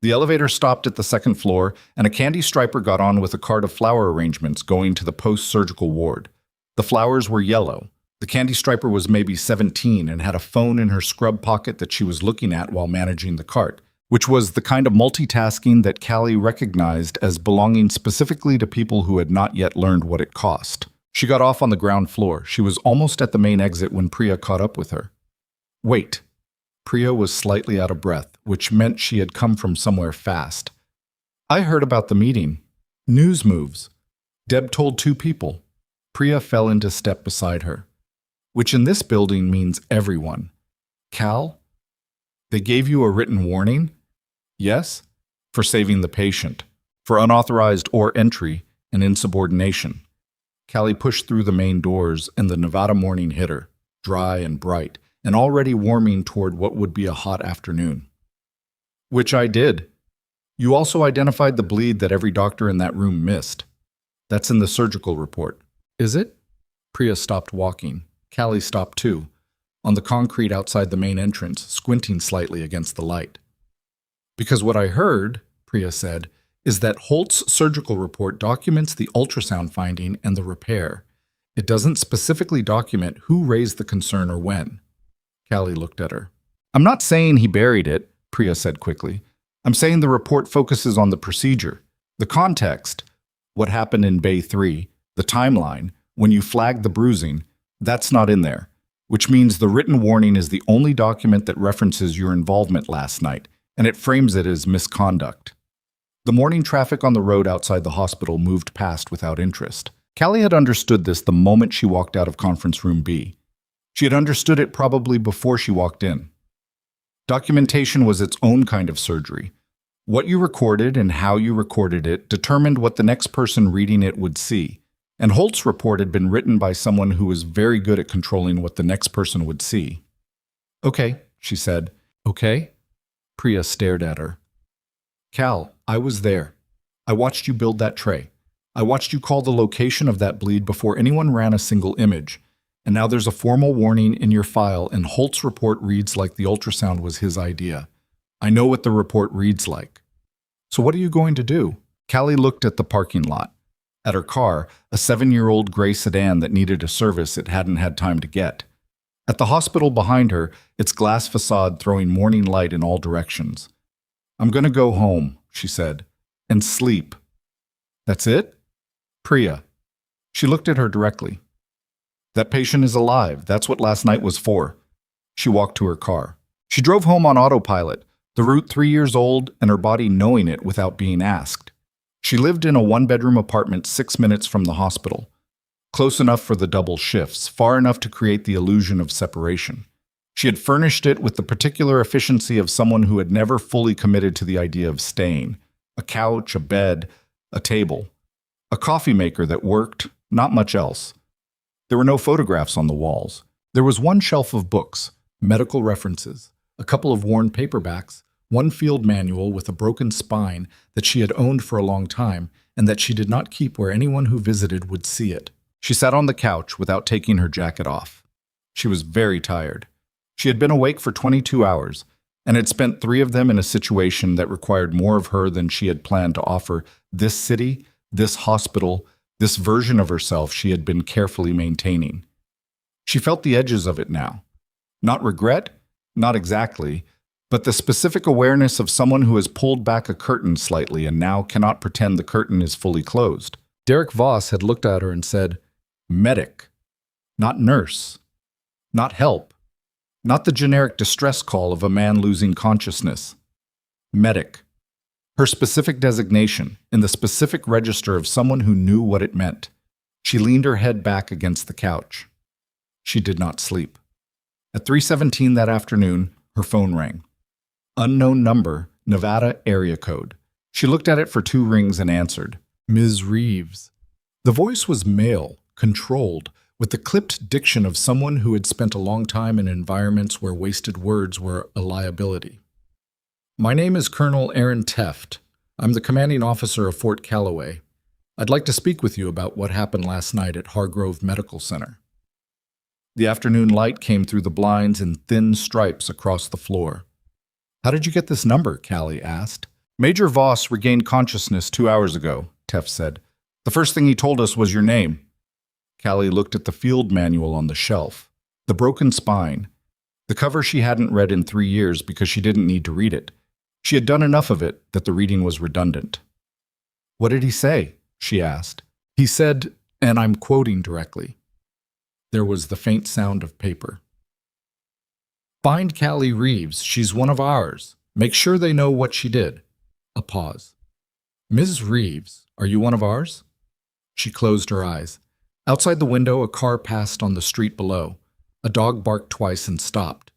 The elevator stopped at the second floor, and a candy striper got on with a cart of flower arrangements going to the post-surgical ward. The flowers were yellow. The candy striper was maybe 17 and had a phone in her scrub pocket that she was looking at while managing the cart, which was the kind of multitasking that Callie recognized as belonging specifically to people who had not yet learned what it cost. She got off on the ground floor. She was almost at the main exit when Priya caught up with her. Wait. Priya was slightly out of breath, which meant she had come from somewhere fast. I heard about the meeting. News moves. Deb told 2 people. Priya fell into step beside her. Which in this building means everyone. Cal? They gave you a written warning? Yes? For saving the patient. For unauthorized OR entry and insubordination. Callie pushed through the main doors, and the Nevada morning hit her, dry and bright, and already warming toward what would be a hot afternoon. Which I did. You also identified the bleed that every doctor in that room missed. That's in the surgical report. Is it? Priya stopped walking. Callie stopped too, on the concrete outside the main entrance, squinting slightly against the light. Because what I heard, Priya said, is that Holt's surgical report documents the ultrasound finding and the repair. It doesn't specifically document who raised the concern or when. Callie looked at her. I'm not saying he buried it, Priya said quickly. I'm saying the report focuses on the procedure, the context, what happened in Bay 3, the timeline, when you flagged the bruising. That's not in there, which means the written warning is the only document that references your involvement last night, and it frames it as misconduct. The morning traffic on the road outside the hospital moved past without interest. Callie had understood this the moment she walked out of conference room B. She had understood it probably before she walked in. Documentation was its own kind of surgery. What you recorded and how you recorded it determined what the next person reading it would see. And Holt's report had been written by someone who was very good at controlling what the next person would see. Okay, she said. Okay? Priya stared at her. Cal, I was there. I watched you build that tray. I watched you call the location of that bleed before anyone ran a single image. And now there's a formal warning in your file, and Holt's report reads like the ultrasound was his idea. I know what the report reads like. So what are you going to do? Callie looked at the parking lot. At her car, a 7-year-old gray sedan that needed a service it hadn't had time to get. At the hospital behind her, its glass facade throwing morning light in all directions. I'm going to go home, she said, and sleep. That's it? Priya. She looked at her directly. That patient is alive. That's what last night was for. She walked to her car. She drove home on autopilot, the route 3 years old and her body knowing it without being asked. She lived in a 1-bedroom apartment 6 minutes from the hospital. close enough for the double shifts, far enough to create the illusion of separation. She had furnished it with the particular efficiency of someone who had never fully committed to the idea of staying. A couch, a bed, a table. A coffee maker that worked, not much else. There were no photographs on the walls. There was one shelf of books, medical references, a couple of worn paperbacks, one field manual with a broken spine that she had owned for a long time and that she did not keep where anyone who visited would see it. She sat on the couch without taking her jacket off. She was very tired. She had been awake for 22 hours and had spent 3 of them in a situation that required more of her than she had planned to offer this city, this hospital, this version of herself she had been carefully maintaining. She felt the edges of it now. Not regret, not exactly, but the specific awareness of someone who has pulled back a curtain slightly and now cannot pretend the curtain is fully closed. Derek Voss had looked at her and said, "Medic, not nurse, not help, not the generic distress call of a man losing consciousness. Medic." Her specific designation, in the specific register of someone who knew what it meant. She leaned her head back against the couch. She did not sleep. At 3:17 that afternoon, her phone rang. Unknown number, Nevada area code. She looked at it for 2 rings and answered. Ms. Reeves. The voice was male, controlled, with the clipped diction of someone who had spent a long time in environments where wasted words were a liability. My name is Colonel Aaron Teft. I'm the commanding officer of Fort Calloway. I'd like to speak with you about what happened last night at Hargrove Medical Center. The afternoon light came through the blinds in thin stripes across the floor. How did you get this number? Callie asked. Major Voss regained consciousness 2 hours ago, Teft said. The first thing he told us was your name. Callie looked at the field manual on the shelf. The broken spine. The cover she hadn't read in 3 years because she didn't need to read it. She had done enough of it that the reading was redundant. What did he say? She asked. He said, and I'm quoting directly. There was the faint sound of paper. Find Callie Reeves. She's one of ours. Make sure they know what she did. A pause. Ms. Reeves, are you one of ours? She closed her eyes. Outside the window, a car passed on the street below. A dog barked twice and stopped.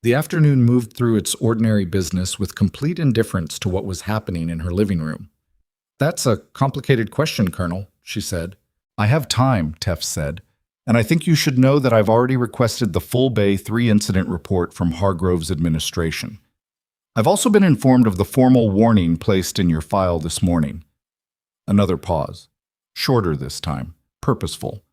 The afternoon moved through its ordinary business with complete indifference to what was happening in her living room. That's a complicated question, Colonel, she said. I have time, Teft said, and I think you should know that I've already requested the full Bay 3 incident report from Hargrove's administration. I've also been informed of the formal warning placed in your file this morning. Another pause. Shorter this time, purposeful.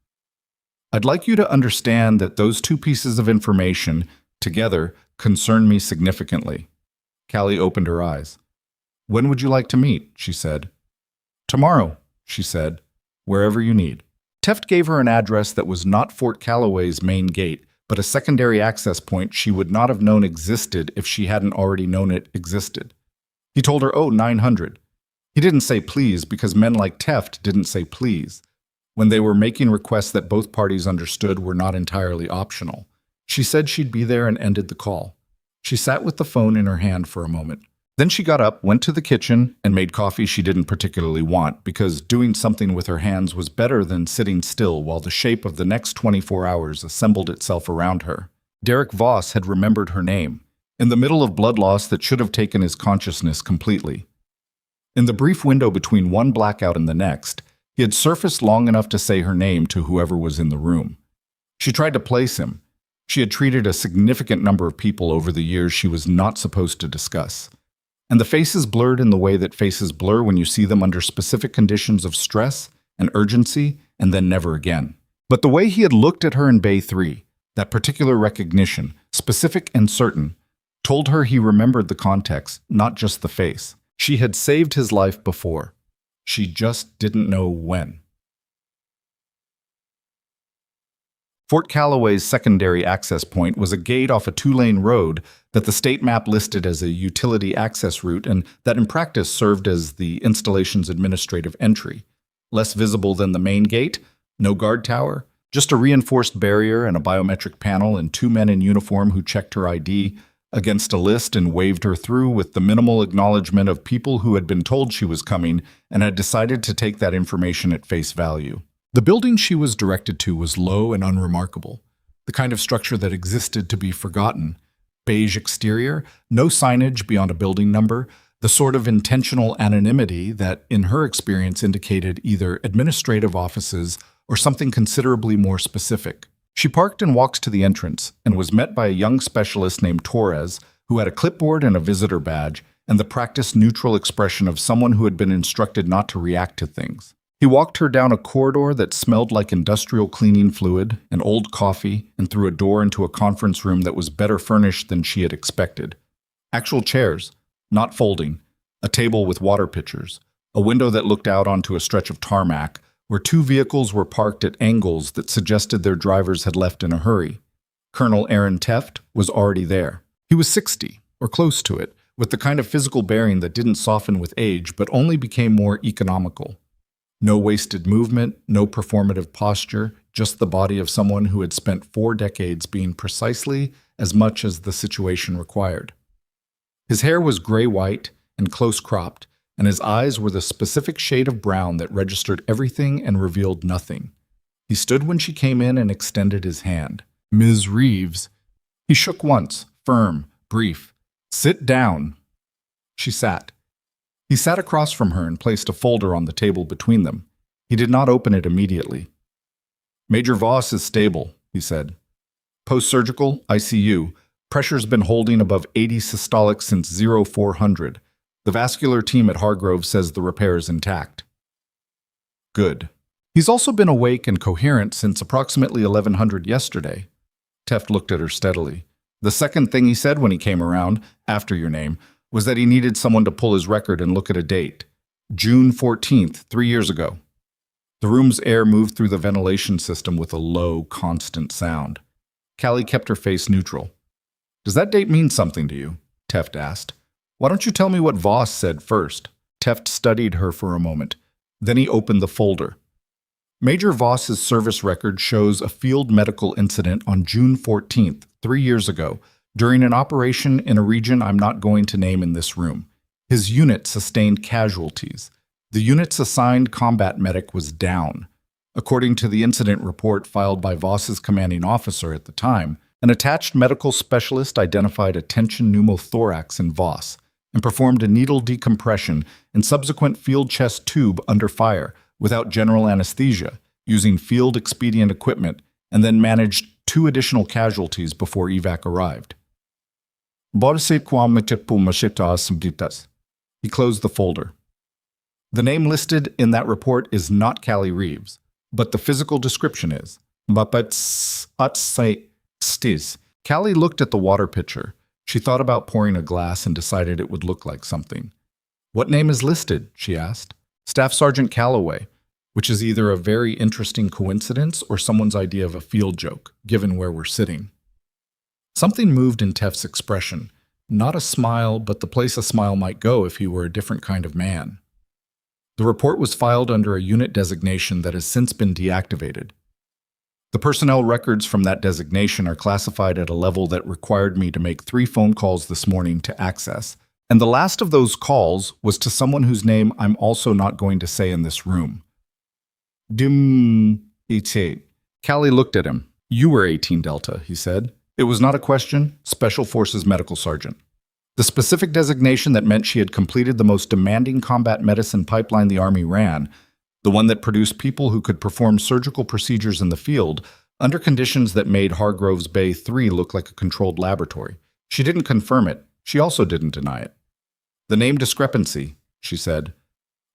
I'd like you to understand that those 2 pieces of information, together, concern me significantly. Callie opened her eyes. When would you like to meet? She said. Tomorrow, she said, wherever you need. Teft gave her an address that was not Fort Calloway's main gate, but a secondary access point she would not have known existed if she hadn't already known it existed. He told her, 900. He didn't say please because men like Teft didn't say please, when they were making requests that both parties understood were not entirely optional. She said she'd be there and ended the call. She sat with the phone in her hand for a moment. Then she got up, went to the kitchen, and made coffee she didn't particularly want because doing something with her hands was better than sitting still while the shape of the next 24 hours assembled itself around her. Derek Voss had remembered her name, in the middle of blood loss that should have taken his consciousness completely. In the brief window between one blackout and the next, he had surfaced long enough to say her name to whoever was in the room. She tried to place him. She had treated a significant number of people over the years she was not supposed to discuss. And the faces blurred in the way that faces blur when you see them under specific conditions of stress and urgency and then never again. But the way he had looked at her in Bay 3, that particular recognition, specific and certain, told her he remembered the context, not just the face. She had saved his life before. She just didn't know when. Fort Calloway's secondary access point was a gate off a 2-lane road that the state map listed as a utility access route and that in practice served as the installation's administrative entry. Less visible than the main gate, no guard tower, just a reinforced barrier and a biometric panel and 2 men in uniform who checked her ID against a list and waved her through with the minimal acknowledgement of people who had been told she was coming and had decided to take that information at face value. The building she was directed to was low and unremarkable, the kind of structure that existed to be forgotten. Beige exterior, no signage beyond a building number, the sort of intentional anonymity that, in her experience, indicated either administrative offices or something considerably more specific. She parked and walked to the entrance and was met by a young specialist named Torres, who had a clipboard and a visitor badge, and the practice-neutral expression of someone who had been instructed not to react to things. He walked her down a corridor that smelled like industrial cleaning fluid and old coffee and through a door into a conference room that was better furnished than she had expected. Actual chairs, not folding, a table with water pitchers, a window that looked out onto a stretch of tarmac where two vehicles were parked at angles that suggested their drivers had left in a hurry. Colonel Aaron Teft was already there. He was 60, or close to it, with the kind of physical bearing that didn't soften with age but only became more economical. No wasted movement, no performative posture, just the body of someone who had spent 4 decades being precisely as much as the situation required. His hair was gray-white and close-cropped, and his eyes were the specific shade of brown that registered everything and revealed nothing. He stood when she came in and extended his hand. "Ms. Reeves." He shook once, firm, brief. "Sit down." She sat. He sat across from her and placed a folder on the table between them. He did not open it immediately. "Major Voss is stable," he said. "Post-surgical, ICU. Pressure's been holding above 80 systolic since 0400. The vascular team at Hargrove says the repair is intact." "Good. He's also been awake and coherent since approximately 1100 yesterday." Teft looked at her steadily. "The second thing he said when he came around, after your name, was that he needed someone to pull his record and look at a date. June 14th, 3 years ago." The room's air moved through the ventilation system with a low, constant sound. Callie kept her face neutral. "Does that date mean something to you?" Teft asked. "Why don't you tell me what Voss said first?" Teft studied her for a moment. Then he opened the folder. Major Voss's service record shows a field medical incident on June 14th, 3 years ago, during an operation in a region I'm not going to name in this room. His unit sustained casualties. The unit's assigned combat medic was down. According to the incident report filed by Voss's commanding officer at the time, an attached medical specialist identified a tension pneumothorax in Voss and performed a needle decompression and subsequent field chest tube under fire without general anesthesia, using field expedient equipment, and then managed 2 additional casualties before evac arrived. He closed the folder. The name listed in that report is not Callie Reeves, but the physical description is. Callie looked at the water pitcher. She thought about pouring a glass and decided it would look like something. "What name is listed?" she asked. "Staff Sergeant Calloway," which is either a very interesting coincidence or someone's idea of a field joke, given where we're sitting. Something moved in Teft's expression. Not a smile, but the place a smile might go if he were a different kind of man. The report was filed under a unit designation that has since been deactivated. The personnel records from that designation are classified at a level that required me to make 3 phone calls this morning to access, and the last of those calls was to someone whose name I'm also not going to say in this room. Callie looked at him. "You were 18 Delta," he said. It was not a question. Special Forces Medical Sergeant. The specific designation that meant she had completed the most demanding combat medicine pipeline the Army ran, the one that produced people who could perform surgical procedures in the field under conditions that made Hargroves Bay 3 look like a controlled laboratory. She didn't confirm it. She also didn't deny it. "The name discrepancy," she said.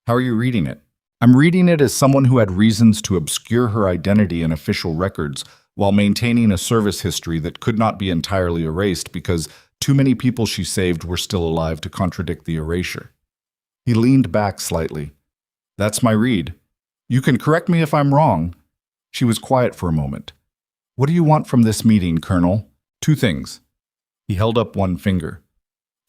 "How are you reading it?" "I'm reading it as someone who had reasons to obscure her identity in official records while maintaining a service history that could not be entirely erased because too many people she saved were still alive to contradict the erasure." He leaned back slightly. "That's my read. You can correct me if I'm wrong." She was quiet for a moment. "What do you want from this meeting, Colonel?" "2 things. He held up one finger.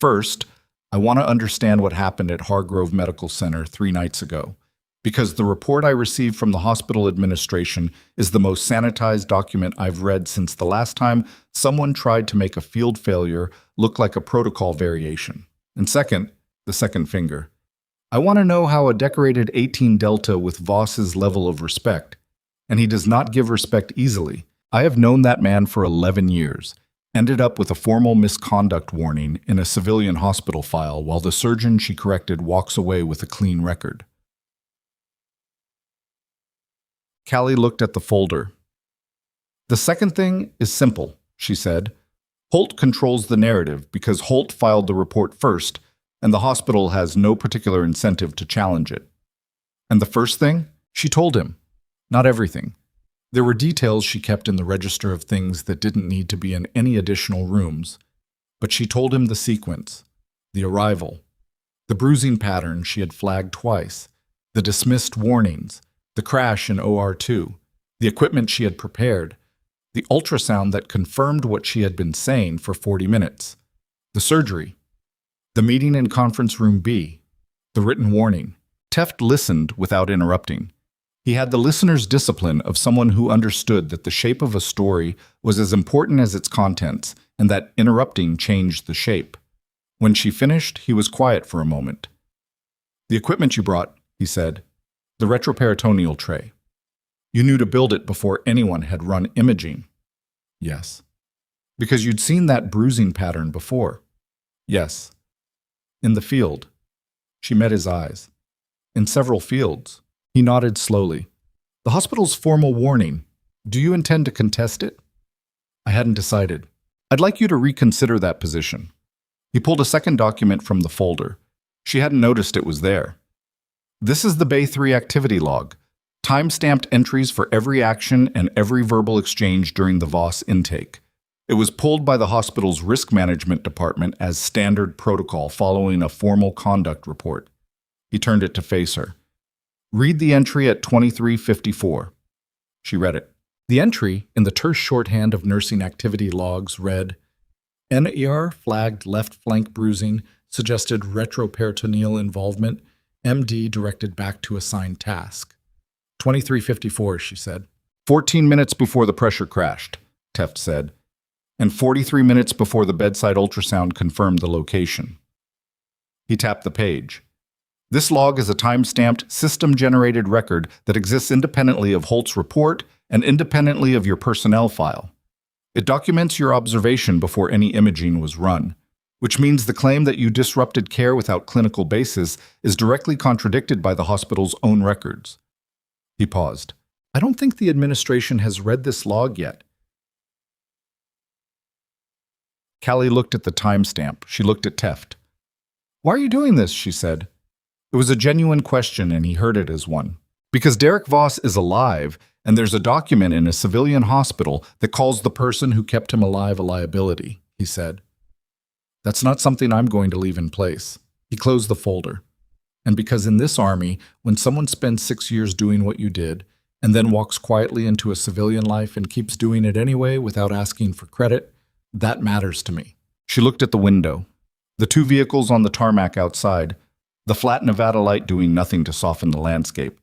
"First, I want to understand what happened at Hargrove Medical Center 3 nights ago, because the report I received from the hospital administration is the most sanitized document I've read since the last time someone tried to make a field failure look like a protocol variation. And second, the second finger. I want to know how a decorated 18 Delta with Voss's level of respect and he does not give respect easily. I have known that man for 11 years. Ended up with a formal misconduct warning in a civilian hospital file while the surgeon she corrected walks away with a clean record. Callie looked at the folder. The second thing is simple, she said. Holt controls the narrative because Holt filed the report first, and the hospital has no particular incentive to challenge it. And the first thing? She told him. Not everything. There were details she kept in the register of things that didn't need to be in any additional rooms. But she told him the sequence, the arrival, the bruising pattern she had flagged twice, the dismissed warnings, the crash in OR2, the equipment she had prepared, the ultrasound that confirmed what she had been saying for 40 minutes, the surgery, the meeting in conference room B, the written warning. Teft listened without interrupting. He had the listener's discipline of someone who understood that the shape of a story was as important as its contents, and that interrupting changed the shape. When she finished, he was quiet for a moment. The equipment you brought, he said, the retroperitoneal tray. You knew to build it before anyone had run imaging. Yes. Because you'd seen that bruising pattern before. Yes. In the field. She met his eyes. In several fields. He nodded slowly. The hospital's formal warning. Do you intend to contest it? I hadn't decided. I'd like you to reconsider that position. He pulled a second document from the folder. She hadn't noticed it was there. This is the Bay 3 activity log. Time-stamped entries for every action and every verbal exchange during the VOS intake. It was pulled by the hospital's risk management department as standard protocol following a formal conduct report. He turned it to face her. Read the entry at 2354. She read it. The entry, in the terse shorthand of nursing activity logs, read, NER flagged left flank bruising, suggested retroperitoneal involvement, MD directed back to assigned task. 2354, she said. 14 minutes before the pressure crashed, Teft said, and 43 minutes before the bedside ultrasound confirmed the location. He tapped the page. This log is a time-stamped, system-generated record that exists independently of Holt's report and independently of your personnel file. It documents your observation before any imaging was run, which means the claim that you disrupted care without clinical basis is directly contradicted by the hospital's own records. He paused. I don't think the administration has read this log yet. Callie looked at the timestamp. She looked at Teft. Why are you doing this? She said. It was a genuine question, and he heard it as one. Because Derek Voss is alive, and there's a document in a civilian hospital that calls the person who kept him alive a liability, he said. That's not something I'm going to leave in place. He closed the folder. And because in this army, when someone spends 6 years doing what you did, and then walks quietly into a civilian life and keeps doing it anyway without asking for credit, that matters to me. She looked at the window. The two vehicles on the tarmac outside, the flat Nevada light doing nothing to soften the landscape.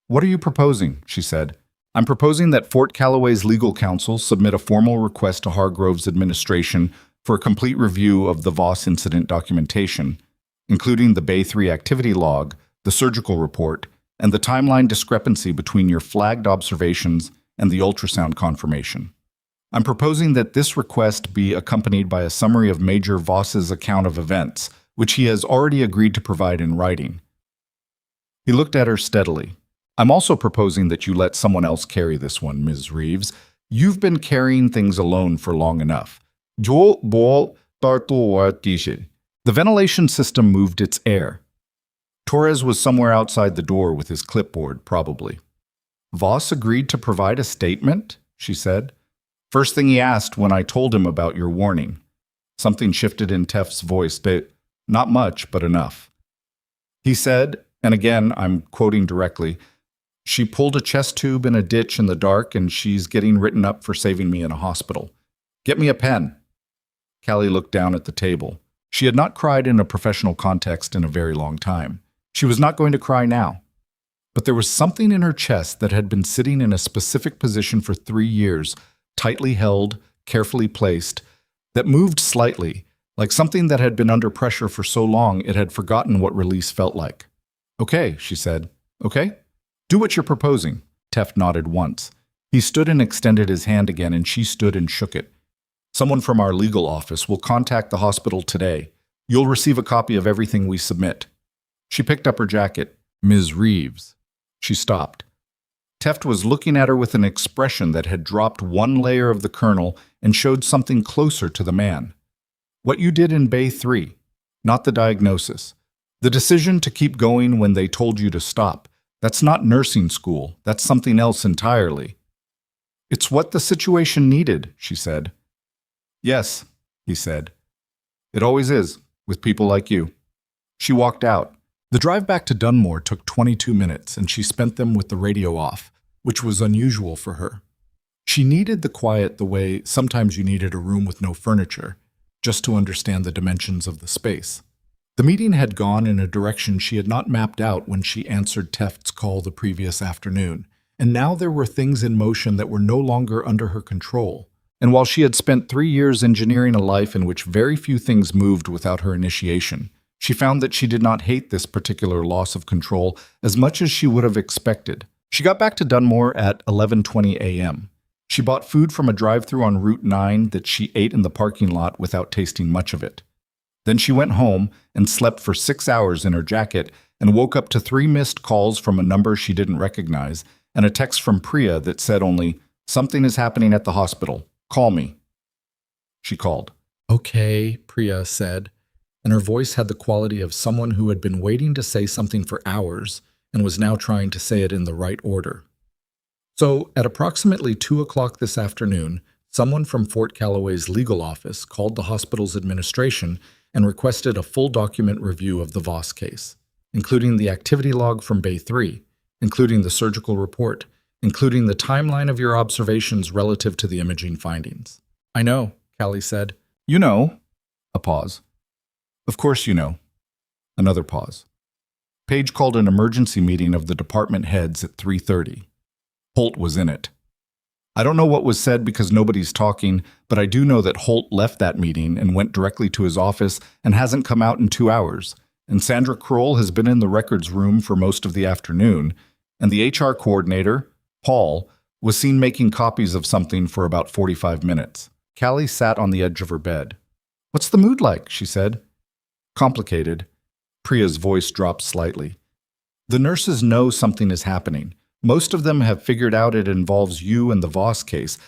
What are you proposing? She said. I'm proposing that Fort Calloway's legal counsel submit a formal request to Hargrove's administration for a complete review of the Voss incident documentation, including the Bay 3 activity log, the surgical report, and the timeline discrepancy between your flagged observations and the ultrasound confirmation. I'm proposing that this request be accompanied by a summary of Major Voss's account of events, which he has already agreed to provide in writing. He looked at her steadily. I'm also proposing that you let someone else carry this one, Ms. Reeves. You've been carrying things alone for long enough. The ventilation system moved its air. Torres was somewhere outside the door with his clipboard, probably. Voss agreed to provide a statement, she said. First thing he asked when I told him about your warning. Something shifted in Teft's voice, but not much, but enough. He said, and again, I'm quoting directly, she pulled a chest tube in a ditch in the dark and she's getting written up for saving me in a hospital. Get me a pen. Callie looked down at the table. She had not cried in a professional context in a very long time. She was not going to cry now. But there was something in her chest that had been sitting in a specific position for 3 years, tightly held, carefully placed, that moved slightly, like something that had been under pressure for so long it had forgotten what release felt like. Okay, she said. Okay? Do what you're proposing. Teft nodded once. He stood and extended his hand again, and she stood and shook it. Someone from our legal office will contact the hospital today. You'll receive a copy of everything we submit. She picked up her jacket. Ms. Reeves. She stopped. Teft was looking at her with an expression that had dropped one layer of the kernel and showed something closer to the man. What you did in Bay 3, not the diagnosis. The decision to keep going when they told you to stop. That's not nursing school. That's something else entirely. It's what the situation needed, she said. Yes, he said. It always is, with people like you. She walked out. The drive back to Dunmore took 22 minutes, and she spent them with the radio off, which was unusual for her. She needed the quiet the way sometimes you needed a room with no furniture, just to understand the dimensions of the space. The meeting had gone in a direction she had not mapped out when she answered Teft's call the previous afternoon, and now there were things in motion that were no longer under her control. And while she had spent 3 years engineering a life in which very few things moved without her initiation, she found that she did not hate this particular loss of control as much as she would have expected. She got back to Dunmore at 11:20 a.m. She bought food from a drive-thru on Route 9 that she ate in the parking lot without tasting much of it. Then she went home and slept for 6 hours in her jacket and woke up to 3 missed calls from a number she didn't recognize and a text from Priya that said only, "Something is happening at the hospital. Call me." She called. "Okay," Priya said, and her voice had the quality of someone who had been waiting to say something for hours and was now trying to say it in the right order. So, at approximately 2 o'clock this afternoon, someone from Fort Calloway's legal office called the hospital's administration and requested a full document review of the Voss case, including the activity log from Bay 3, including the surgical report, including the timeline of your observations relative to the imaging findings. "I know," Callie said. "You know." A pause. "Of course you know." Another pause. Paige called an emergency meeting of the department heads at 3:30. Holt was in it. I don't know what was said because nobody's talking, but I do know that Holt left that meeting and went directly to his office and hasn't come out in 2 hours. And Sandra Kroll has been in the records room for most of the afternoon, and the HR coordinator, Paul, was seen making copies of something for about 45 minutes. Callie sat on the edge of her bed. "What's the mood like?" she said. "Complicated." Priya's voice dropped slightly. "The nurses know something is happening. Most of them have figured out it involves you and the Voss case.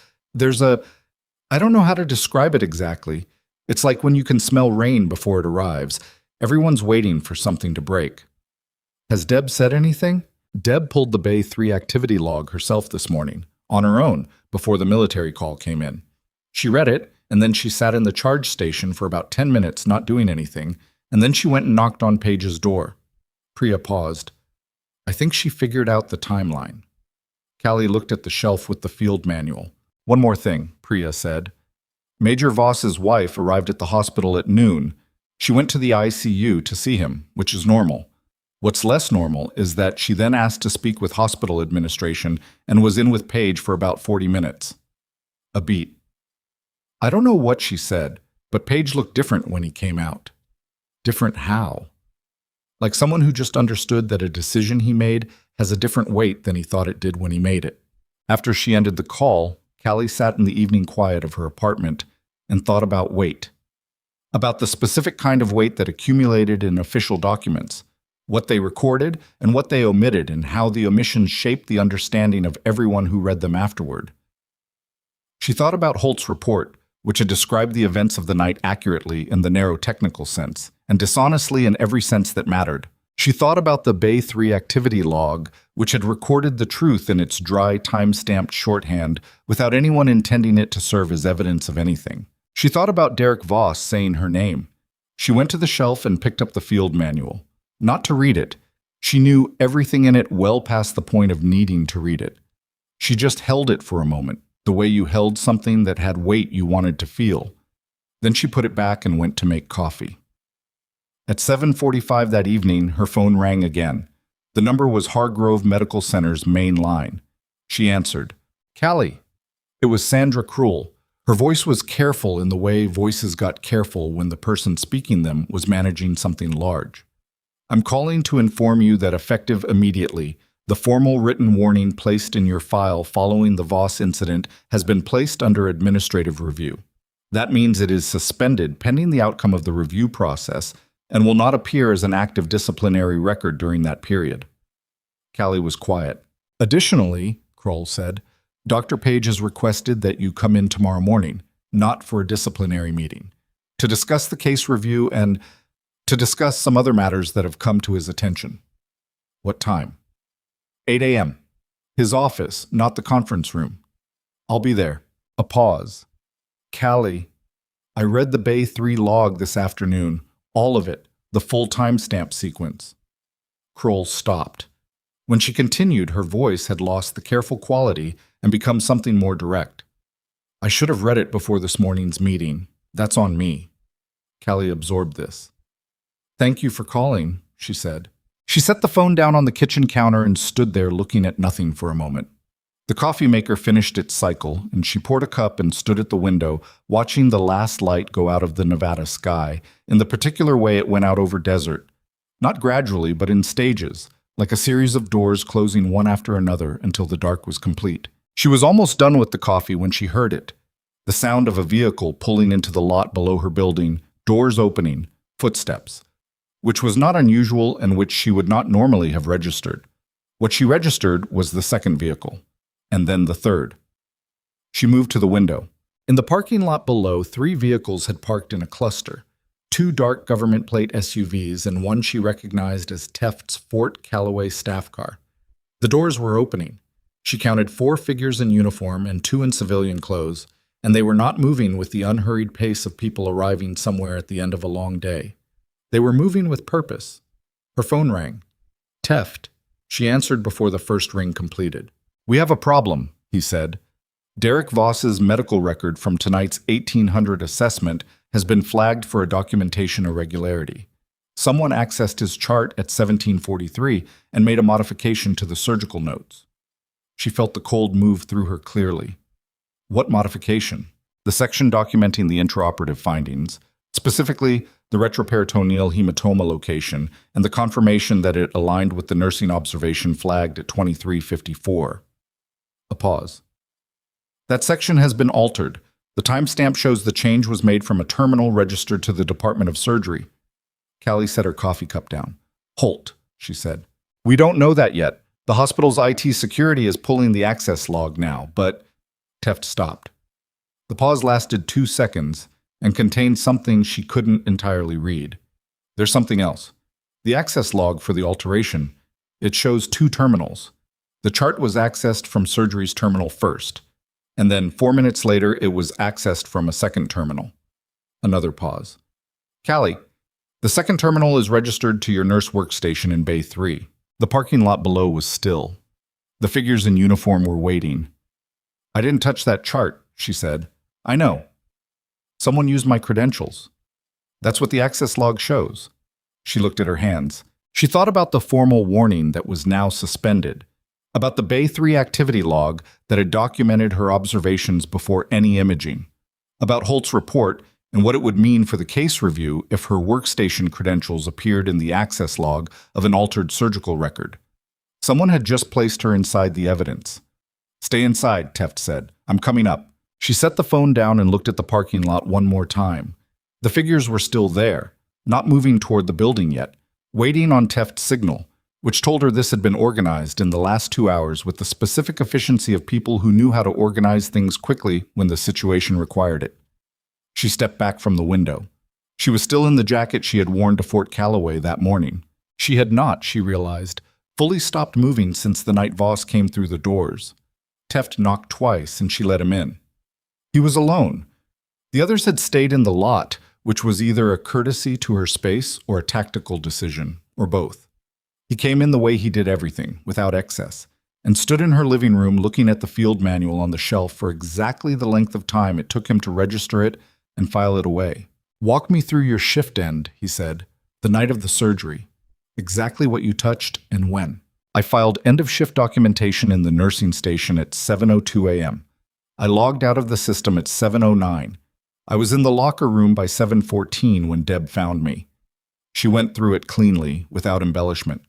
I don't know how to describe it exactly. It's like when you can smell rain before it arrives. Everyone's waiting for something to break." "Has Deb said anything?" Deb pulled the Bay 3 activity log herself this morning, on her own, before the military call came in. She read it, and then she sat in the charge station for about 10 minutes not doing anything, and then she went and knocked on Paige's door. Priya paused. "I think she figured out the timeline." Callie looked at the shelf with the field manual. "One more thing," Priya said. "Major Voss's wife arrived at the hospital at noon. She went to the ICU to see him, which is normal. What's less normal is that she then asked to speak with hospital administration and was in with Paige for about 40 minutes. A beat. I don't know what she said, but Paige looked different when he came out. Different how? Like someone who just understood that a decision he made has a different weight than he thought it did when he made it. After she ended the call, Callie sat in the evening quiet of her apartment and thought about weight. About the specific kind of weight that accumulated in official documents, what they recorded and what they omitted, and how the omissions shaped the understanding of everyone who read them afterward. She thought about Holt's report, which had described the events of the night accurately in the narrow technical sense, and dishonestly in every sense that mattered. She thought about the Bay 3 activity log, which had recorded the truth in its dry, time-stamped shorthand without anyone intending it to serve as evidence of anything. She thought about Derek Voss saying her name. She went to the shelf and picked up the field manual. Not to read it. She knew everything in it well past the point of needing to read it. She just held it for a moment, the way you held something that had weight you wanted to feel. Then she put it back and went to make coffee. At 7:45 that evening, her phone rang again. The number was Hargrove Medical Center's main line. She answered. "Callie." It was Sandra Kroll. Her voice was careful in the way voices got careful when the person speaking them was managing something large. "I'm calling to inform you that effective immediately, The formal written warning placed in your file following the Voss incident has been placed under administrative review. That means it is suspended pending the outcome of the review process and will not appear as an active disciplinary record during that period. Callie was quiet. Additionally, Kroll said, Dr. Page has requested that you come in tomorrow morning, not for a disciplinary meeting, to discuss the case review and to discuss some other matters that have come to his attention. What time? 8 a.m. His office, not the conference room. I'll be there. A pause. Callie, I read the Bay 3 log this afternoon, all of it, the full timestamp sequence. Kroll stopped. When she continued, her voice had lost the careful quality and become something more direct. I should have read it before this morning's meeting. That's on me. Callie absorbed this. Thank you for calling, she said. She set the phone down on the kitchen counter and stood there looking at nothing for a moment. The coffee maker finished its cycle, and she poured a cup and stood at the window, watching the last light go out of the Nevada sky, in the particular way it went out over desert. Not gradually, but in stages, like a series of doors closing one after another until the dark was complete. She was almost done with the coffee when she heard it. The sound of a vehicle pulling into the lot below her building, doors opening, footsteps, which was not unusual and which she would not normally have registered. What she registered was the second vehicle, and then the third. She moved to the window. In the parking lot below, 3 vehicles had parked in a cluster. 2 dark government plate SUVs and one she recognized as Teft's Fort Calloway staff car. The doors were opening. She counted 4 figures in uniform and 2 in civilian clothes, and they were not moving with the unhurried pace of people arriving somewhere at the end of a long day. They were moving with purpose. Her phone rang. Teft. She answered before the first ring completed. We have a problem, he said. Derek Voss's medical record from tonight's 1800 assessment has been flagged for a documentation irregularity. Someone accessed his chart at 1743 and made a modification to the surgical notes. She felt the cold move through her clearly. What modification? The section documenting the intraoperative findings, specifically the retroperitoneal hematoma location and the confirmation that it aligned with the nursing observation flagged at 2354. A pause. That section has been altered. The timestamp shows the change was made from a terminal registered to the Department of Surgery. Callie set her coffee cup down. Holt, she said. We don't know that yet. The hospital's IT security is pulling the access log now, but... Teft stopped. The pause lasted 2 seconds and contained something she couldn't entirely read. There's something else. The access log for the alteration. It shows 2 terminals. The chart was accessed from surgery's terminal first, and then 4 minutes later it was accessed from a second terminal. Another pause. Callie, the second terminal is registered to your nurse workstation in Bay 3. The parking lot below was still. The figures in uniform were waiting. I didn't touch that chart, she said. I know. Someone used my credentials. That's what the access log shows. She looked at her hands. She thought about the formal warning that was now suspended, about the Bay 3 activity log that had documented her observations before any imaging, about Holt's report and what it would mean for the case review if her workstation credentials appeared in the access log of an altered surgical record. Someone had just placed her inside the evidence. Stay inside, Teft said. I'm coming up. She set the phone down and looked at the parking lot one more time. The figures were still there, not moving toward the building yet, waiting on Teft's signal, which told her this had been organized in the last 2 hours with the specific efficiency of people who knew how to organize things quickly when the situation required it. She stepped back from the window. She was still in the jacket she had worn to Fort Calloway that morning. She had not, she realized, fully stopped moving since the night Voss came through the doors. Teft knocked twice and she let him in. He was alone. The others had stayed in the lot, which was either a courtesy to her space or a tactical decision, or both. He came in the way he did everything, without excess, and stood in her living room looking at the field manual on the shelf for exactly the length of time it took him to register it and file it away. Walk me through your shift end, he said, the night of the surgery. Exactly what you touched and when. I filed end-of-shift documentation in the nursing station at 7:02 a.m. I logged out of the system at 7:09. I was in the locker room by 7:14 when Deb found me. She went through it cleanly, without embellishment.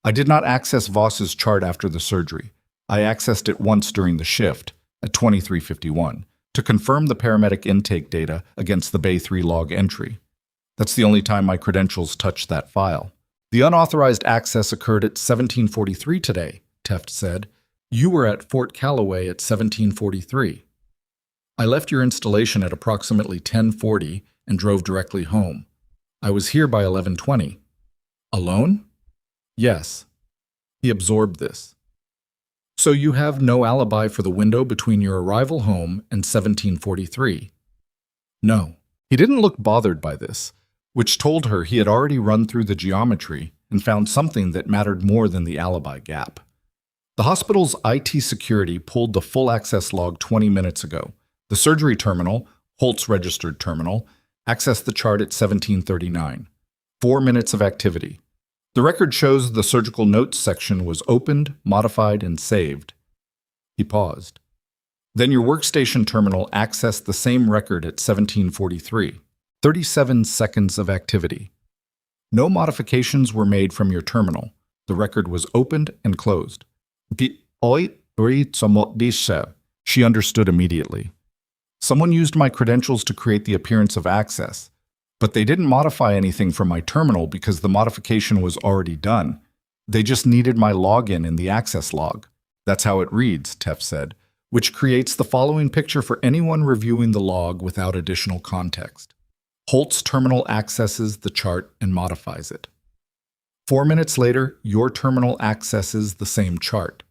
I did not access Voss's chart after the surgery. I accessed it once during the shift, at 23:51, to confirm the paramedic intake data against the Bay 3 log entry. That's the only time my credentials touched that file. The unauthorized access occurred at 17:43 today, Teft said. You were at Fort Callaway at 17:43. I left your installation at approximately 10:40 and drove directly home. I was here by 11:20. Alone? Yes. He absorbed this. So you have no alibi for the window between your arrival home and 17:43? No. He didn't look bothered by this, which told her he had already run through the geometry and found something that mattered more than the alibi gap. The hospital's IT security pulled the full access log 20 minutes ago. The surgery terminal, Holt's registered terminal, accessed the chart at 17:39. 4 minutes of activity. The record shows the surgical notes section was opened, modified, and saved. He paused. Then your workstation terminal accessed the same record at 17:43. 37 seconds of activity. No modifications were made from your terminal. The record was opened and closed. She understood immediately. Someone used my credentials to create the appearance of access. But they didn't modify anything from my terminal because the modification was already done. They just needed my login in the access log. That's how it reads, Teft said, which creates the following picture for anyone reviewing the log without additional context. Holt's terminal accesses the chart and modifies it. 4 minutes later, your terminal accesses the same chart.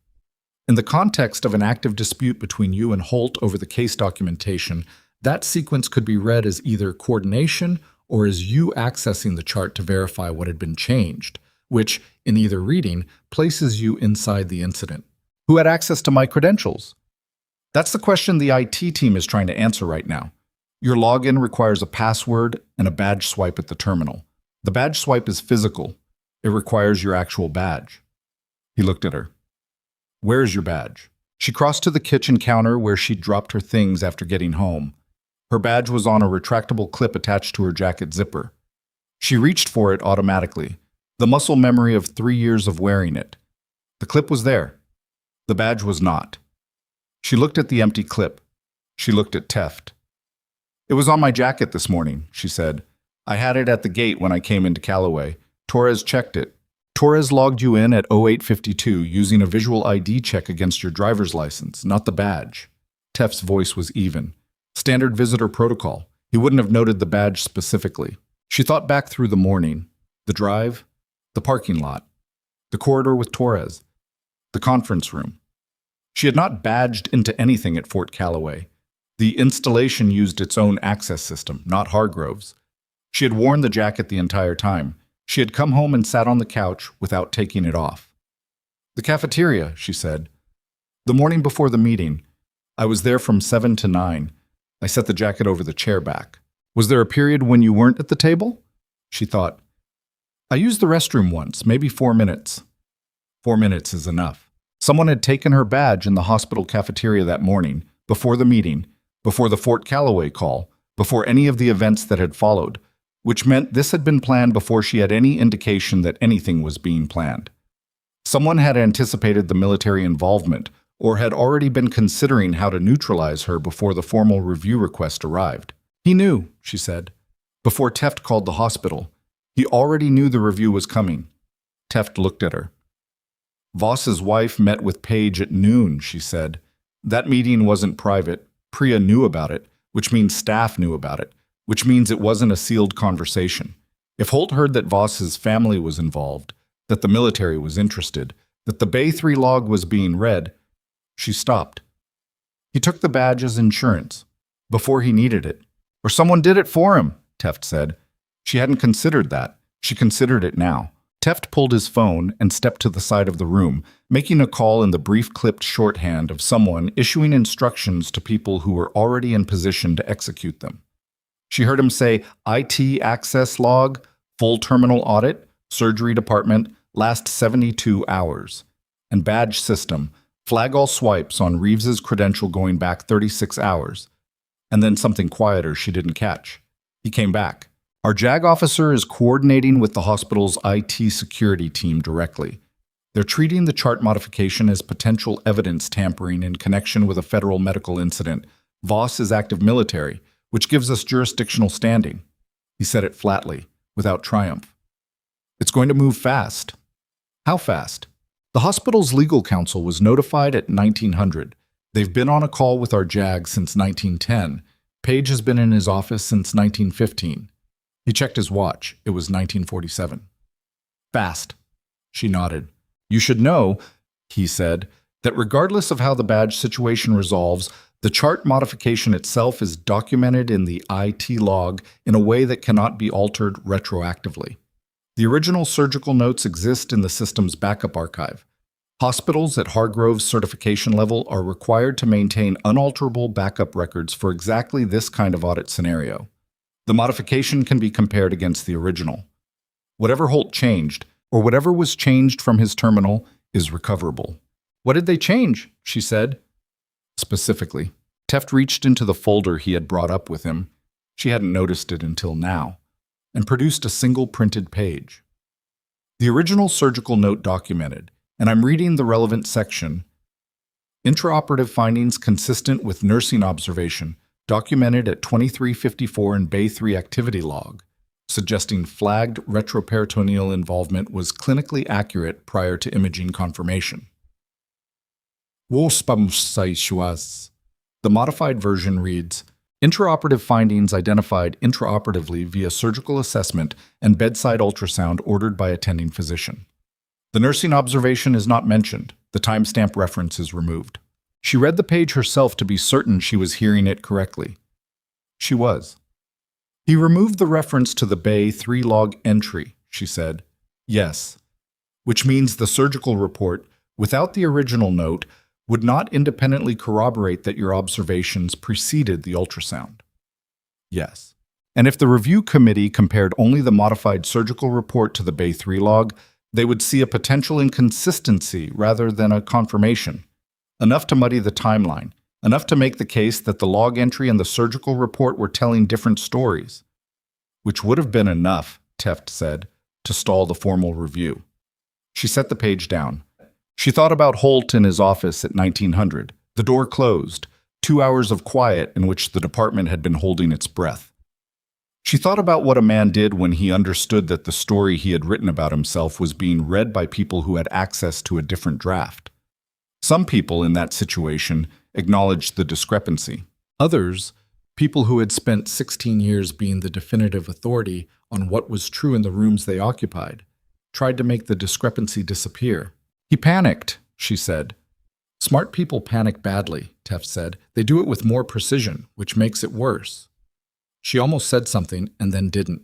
In the context of an active dispute between you and Holt over the case documentation, that sequence could be read as either coordination or as you accessing the chart to verify what had been changed, which, in either reading, places you inside the incident. Who had access to my credentials? That's the question the IT team is trying to answer right now. Your login requires a password and a badge swipe at the terminal. The badge swipe is physical. It requires your actual badge. He looked at her. Where is your badge? She crossed to the kitchen counter where she'd dropped her things after getting home. Her badge was on a retractable clip attached to her jacket zipper. She reached for it automatically, the muscle memory of 3 years of wearing it. The clip was there. The badge was not. She looked at the empty clip. She looked at Teft. It was on my jacket this morning, she said. I had it at the gate when I came into Callaway. Torres checked it. Torres logged you in at 0852 using a visual ID check against your driver's license, not the badge. Teft's voice was even. Standard visitor protocol. He wouldn't have noted the badge specifically. She thought back through the morning, the drive, the parking lot, the corridor with Torres, the conference room. She had not badged into anything at Fort Callaway. The installation used its own access system, not Hargrove's. She had worn the jacket the entire time. She had come home and sat on the couch without taking it off. The cafeteria, she said. The morning before the meeting. I was there from 7 to 9. I set the jacket over the chair back. Was there a period when you weren't at the table? She thought. I used the restroom once, maybe 4 minutes. 4 minutes is enough. Someone had taken her badge in the hospital cafeteria that morning, before the meeting, before the Fort Callaway call, before any of the events that had followed, which meant this had been planned before she had any indication that anything was being planned. Someone had anticipated the military involvement, or had already been considering how to neutralize her before the formal review request arrived. He knew, she said. Before Teft called the hospital, he already knew the review was coming. Teft looked at her. Voss's wife met with Paige at noon, she said. That meeting wasn't private. Priya knew about it, which means staff knew about it, which means it wasn't a sealed conversation. If Holt heard that Voss's family was involved, that the military was interested, that the Bay 3 log was being read, she stopped. He took the badge as insurance, before he needed it. Or someone did it for him, Teft said. She hadn't considered that. She considered it now. Teft pulled his phone and stepped to the side of the room, making a call in the brief clipped shorthand of someone issuing instructions to people who were already in position to execute them. She heard him say, IT access log, full terminal audit, surgery department, last 72 hours. And badge system, flag all swipes on Reeves's credential going back 36 hours. And then something quieter she didn't catch. He came back. Our JAG officer is coordinating with the hospital's IT security team directly. They're treating the chart modification as potential evidence tampering in connection with a federal medical incident. Voss is active military, which gives us jurisdictional standing. He said it flatly, without triumph. It's going to move fast. How fast? The hospital's legal counsel was notified at 1900. They've been on a call with our JAG since 1910. Page has been in his office since 1915. He checked his watch. It was 1947. Fast. She nodded. You should know, he said, that regardless of how the badge situation resolves, the chart modification itself is documented in the IT log in a way that cannot be altered retroactively. The original surgical notes exist in the system's backup archive. Hospitals at Hargrove's certification level are required to maintain unalterable backup records for exactly this kind of audit scenario. The modification can be compared against the original. Whatever Holt changed, or whatever was changed from his terminal, is recoverable. What did they change? She said. Specifically, Teft reached into the folder he had brought up with him. She hadn't noticed it until now, and produced a single printed page. The original surgical note documented, and I'm reading the relevant section. Intraoperative findings consistent with nursing observation, documented at 2354 in Bay 3 activity log, suggesting flagged retroperitoneal involvement was clinically accurate prior to imaging confirmation. The modified version reads, Intraoperative findings identified intraoperatively via surgical assessment and bedside ultrasound ordered by attending physician. The nursing observation is not mentioned. The timestamp reference is removed. She read the page herself to be certain she was hearing it correctly. She was. He removed the reference to the Bay 3 log entry, she said. Yes. Which means the surgical report, without the original note, would not independently corroborate that your observations preceded the ultrasound. Yes. And if the review committee compared only the modified surgical report to the Bay 3 log, they would see a potential inconsistency rather than a confirmation. Enough to muddy the timeline, enough to make the case that the log entry and the surgical report were telling different stories. Which would have been enough, Teft said, to stall the formal review. She set the page down. She thought about Holt in his office at 1900. The door closed, 2 hours of quiet in which the department had been holding its breath. She thought about what a man did when he understood that the story he had written about himself was being read by people who had access to a different draft. Some people in that situation acknowledged the discrepancy. Others, people who had spent 16 years being the definitive authority on what was true in the rooms they occupied, tried to make the discrepancy disappear. He panicked, she said. Smart people panic badly, Teft said. They do it with more precision, which makes it worse. She almost said something and then didn't.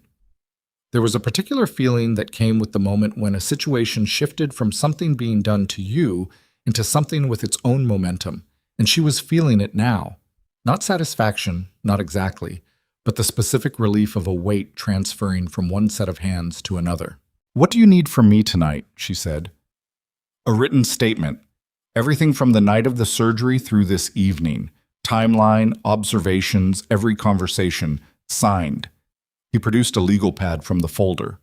There was a particular feeling that came with the moment when a situation shifted from something being done to you into something with its own momentum, and she was feeling it now. Not satisfaction, not exactly, but the specific relief of a weight transferring from one set of hands to another. What do you need from me tonight? She said. A written statement. Everything from the night of the surgery through this evening. Timeline, observations, every conversation. Signed. He produced a legal pad from the folder.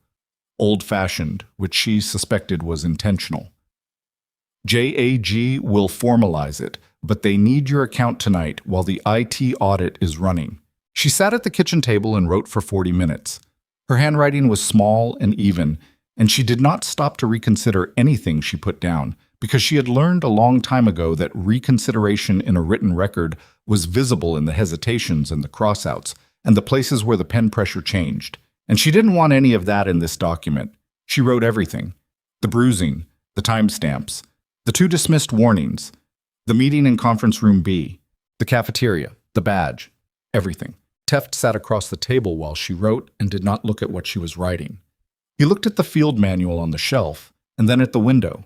Old-fashioned, which she suspected was intentional. JAG will formalize it, but they need your account tonight while the IT audit is running. She sat at the kitchen table and wrote for 40 minutes. Her handwriting was small and even, and she did not stop to reconsider anything she put down, because she had learned a long time ago that reconsideration in a written record was visible in the hesitations and the crossouts, and the places where the pen pressure changed. And she didn't want any of that in this document. She wrote everything. The bruising, the timestamps, the 2 dismissed warnings, the meeting in conference room B, the cafeteria, the badge, everything. Teft sat across the table while she wrote and did not look at what she was writing. He looked at the field manual on the shelf, and then at the window,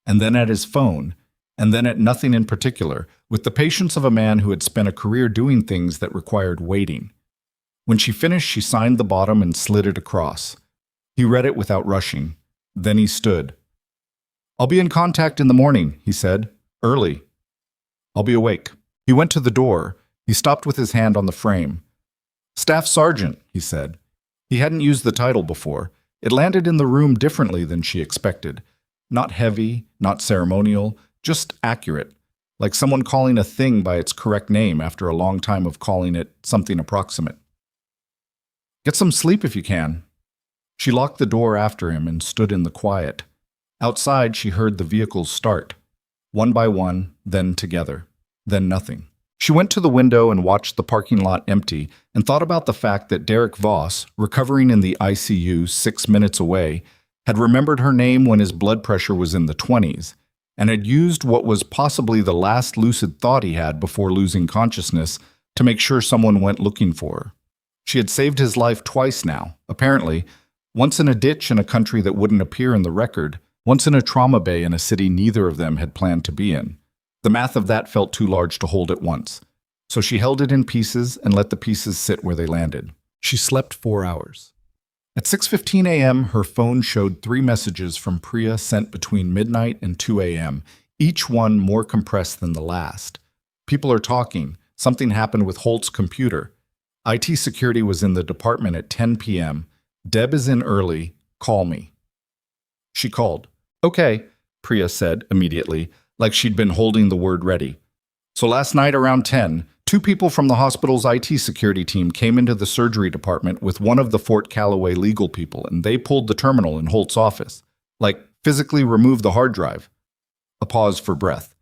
and then at his phone, and then at nothing in particular, with the patience of a man who had spent a career doing things that required waiting. When she finished, she signed the bottom and slid it across. He read it without rushing. Then he stood. I'll be in contact in the morning, he said. Early. I'll be awake. He went to the door. He stopped with his hand on the frame. Staff Sergeant, he said. He hadn't used the title before. It landed in the room differently than she expected. Not heavy, not ceremonial, just accurate, like someone calling a thing by its correct name after a long time of calling it something approximate. Get some sleep if you can. She locked the door after him and stood in the quiet. Outside, she heard the vehicles start, one by one, then together, then nothing. She went to the window and watched the parking lot empty and thought about the fact that Derek Voss, recovering in the ICU 6 minutes away, had remembered her name when his blood pressure was in the 20s, and had used what was possibly the last lucid thought he had before losing consciousness to make sure someone went looking for her. She had saved his life twice now, apparently, once in a ditch in a country that wouldn't appear in the record, once in a trauma bay in a city neither of them had planned to be in. The math of that felt too large to hold at once, so she held it in pieces and let the pieces sit where they landed. She slept 4 hours. At 6:15 a.m., her phone showed 3 messages from Priya sent between midnight and 2 a.m., each one more compressed than the last. People are talking. Something happened with Holt's computer. IT security was in the department at 10 p.m. Deb is in early. Call me. She called. Okay, Priya said immediately, like she'd been holding the word ready. So last night around 10, 2 people from the hospital's IT security team came into the surgery department with one of the Fort Calloway legal people, and they pulled the terminal in Holt's office. Like, physically removed the hard drive. A pause for breath.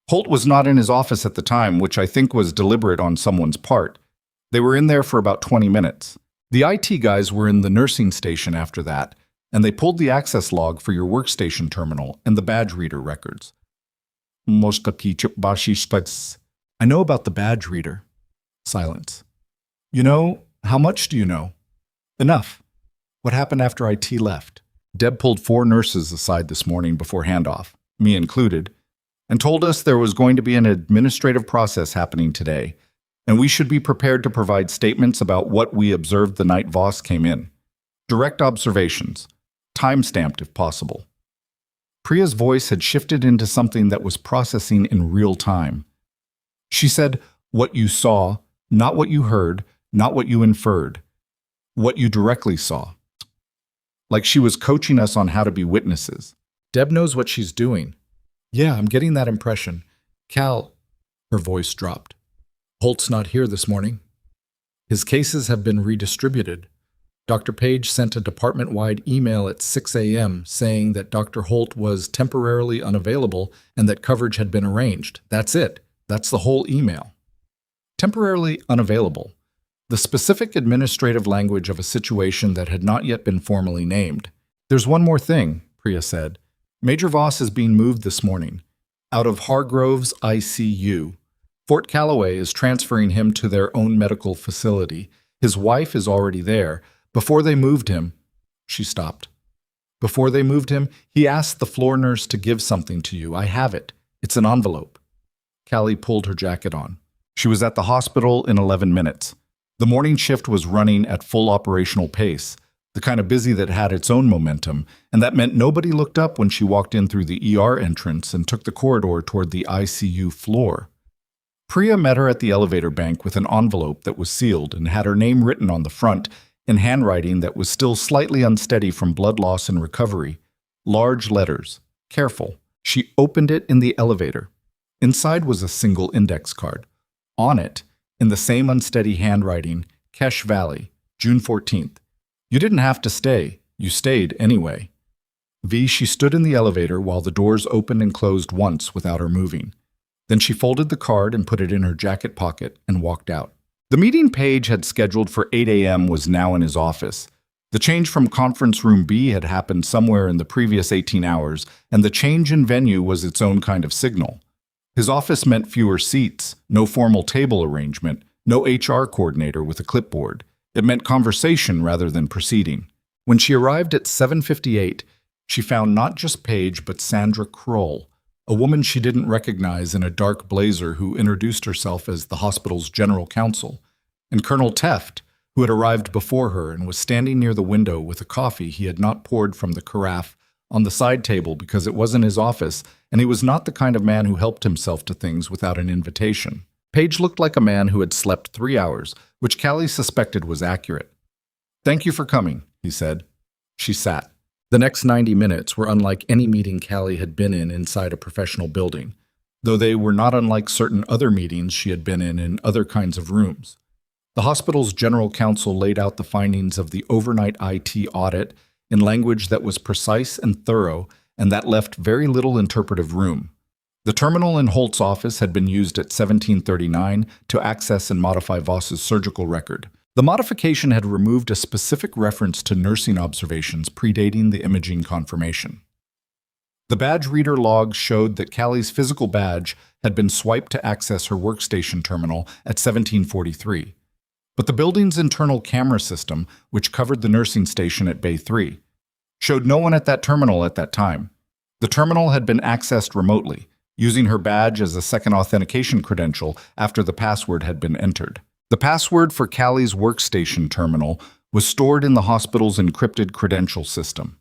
Holt was not in his office at the time, which I think was deliberate on someone's part. They were in there for about 20 minutes. The IT guys were in the nursing station after that, and they pulled the access log for your workstation terminal and the badge reader records. I know about the badge reader. Silence. You know, how much do you know? Enough. What happened after IT left? Deb pulled 4 nurses aside this morning before handoff, me included, and told us there was going to be an administrative process happening today, and we should be prepared to provide statements about what we observed the night Voss came in. Direct observations, time-stamped if possible. Priya's voice had shifted into something that was processing in real time. She said, what you saw, not what you heard, not what you inferred, what you directly saw. Like she was coaching us on how to be witnesses. Deb knows what she's doing. Yeah, I'm getting that impression. Cal, her voice dropped. Holt's not here this morning. His cases have been redistributed. Dr. Page sent a department-wide email at 6 a.m. saying that Dr. Holt was temporarily unavailable and that coverage had been arranged. That's it. That's the whole email. Temporarily unavailable. The specific administrative language of a situation that had not yet been formally named. There's one more thing, Priya said. Major Voss is being moved this morning. Out of Hargrove's ICU. Fort Calloway is transferring him to their own medical facility. His wife is already there. Before they moved him, she stopped. Before they moved him, he asked the floor nurse to give something to you. I have it. It's an envelope. Callie pulled her jacket on. She was at the hospital in 11 minutes. The morning shift was running at full operational pace, the kind of busy that had its own momentum, and that meant nobody looked up when she walked in through the ER entrance and took the corridor toward the ICU floor. Priya met her at the elevator bank with an envelope that was sealed and had her name written on the front in handwriting that was still slightly unsteady from blood loss and recovery. Large letters. Careful. She opened it in the elevator. Inside was a single index card. On it, in the same unsteady handwriting, Kesh Valley, June 14th. You didn't have to stay. You stayed anyway. She stood in the elevator while the doors opened and closed once without her moving. Then she folded the card and put it in her jacket pocket and walked out. The meeting Page had scheduled for 8 a.m. was now in his office. The change from conference room B had happened somewhere in the previous 18 hours, and the change in venue was its own kind of signal. His office meant fewer seats, no formal table arrangement, no HR coordinator with a clipboard. It meant conversation rather than proceeding. When she arrived at 7:58, she found not just Page but Sandra Kroll, a woman she didn't recognize in a dark blazer who introduced herself as the hospital's general counsel, and Colonel Teft, who had arrived before her and was standing near the window with a coffee he had not poured from the carafe on the side table because it wasn't his office, and he was not the kind of man who helped himself to things without an invitation. Page looked like a man who had slept 3 hours, which Callie suspected was accurate. Thank you for coming, he said. She sat. The next 90 minutes were unlike any meeting Callie had been in inside a professional building, though they were not unlike certain other meetings she had been in other kinds of rooms. The hospital's general counsel laid out the findings of the overnight IT audit in language that was precise and thorough, and that left very little interpretive room. The terminal in Holt's office had been used at 1739 to access and modify Voss's surgical record. The modification had removed a specific reference to nursing observations predating the imaging confirmation. The badge reader logs showed that Callie's physical badge had been swiped to access her workstation terminal at 1743. But the building's internal camera system, which covered the nursing station at Bay 3, showed no one at that terminal at that time. The terminal had been accessed remotely, using her badge as a second authentication credential after the password had been entered. The password for Callie's workstation terminal was stored in the hospital's encrypted credential system.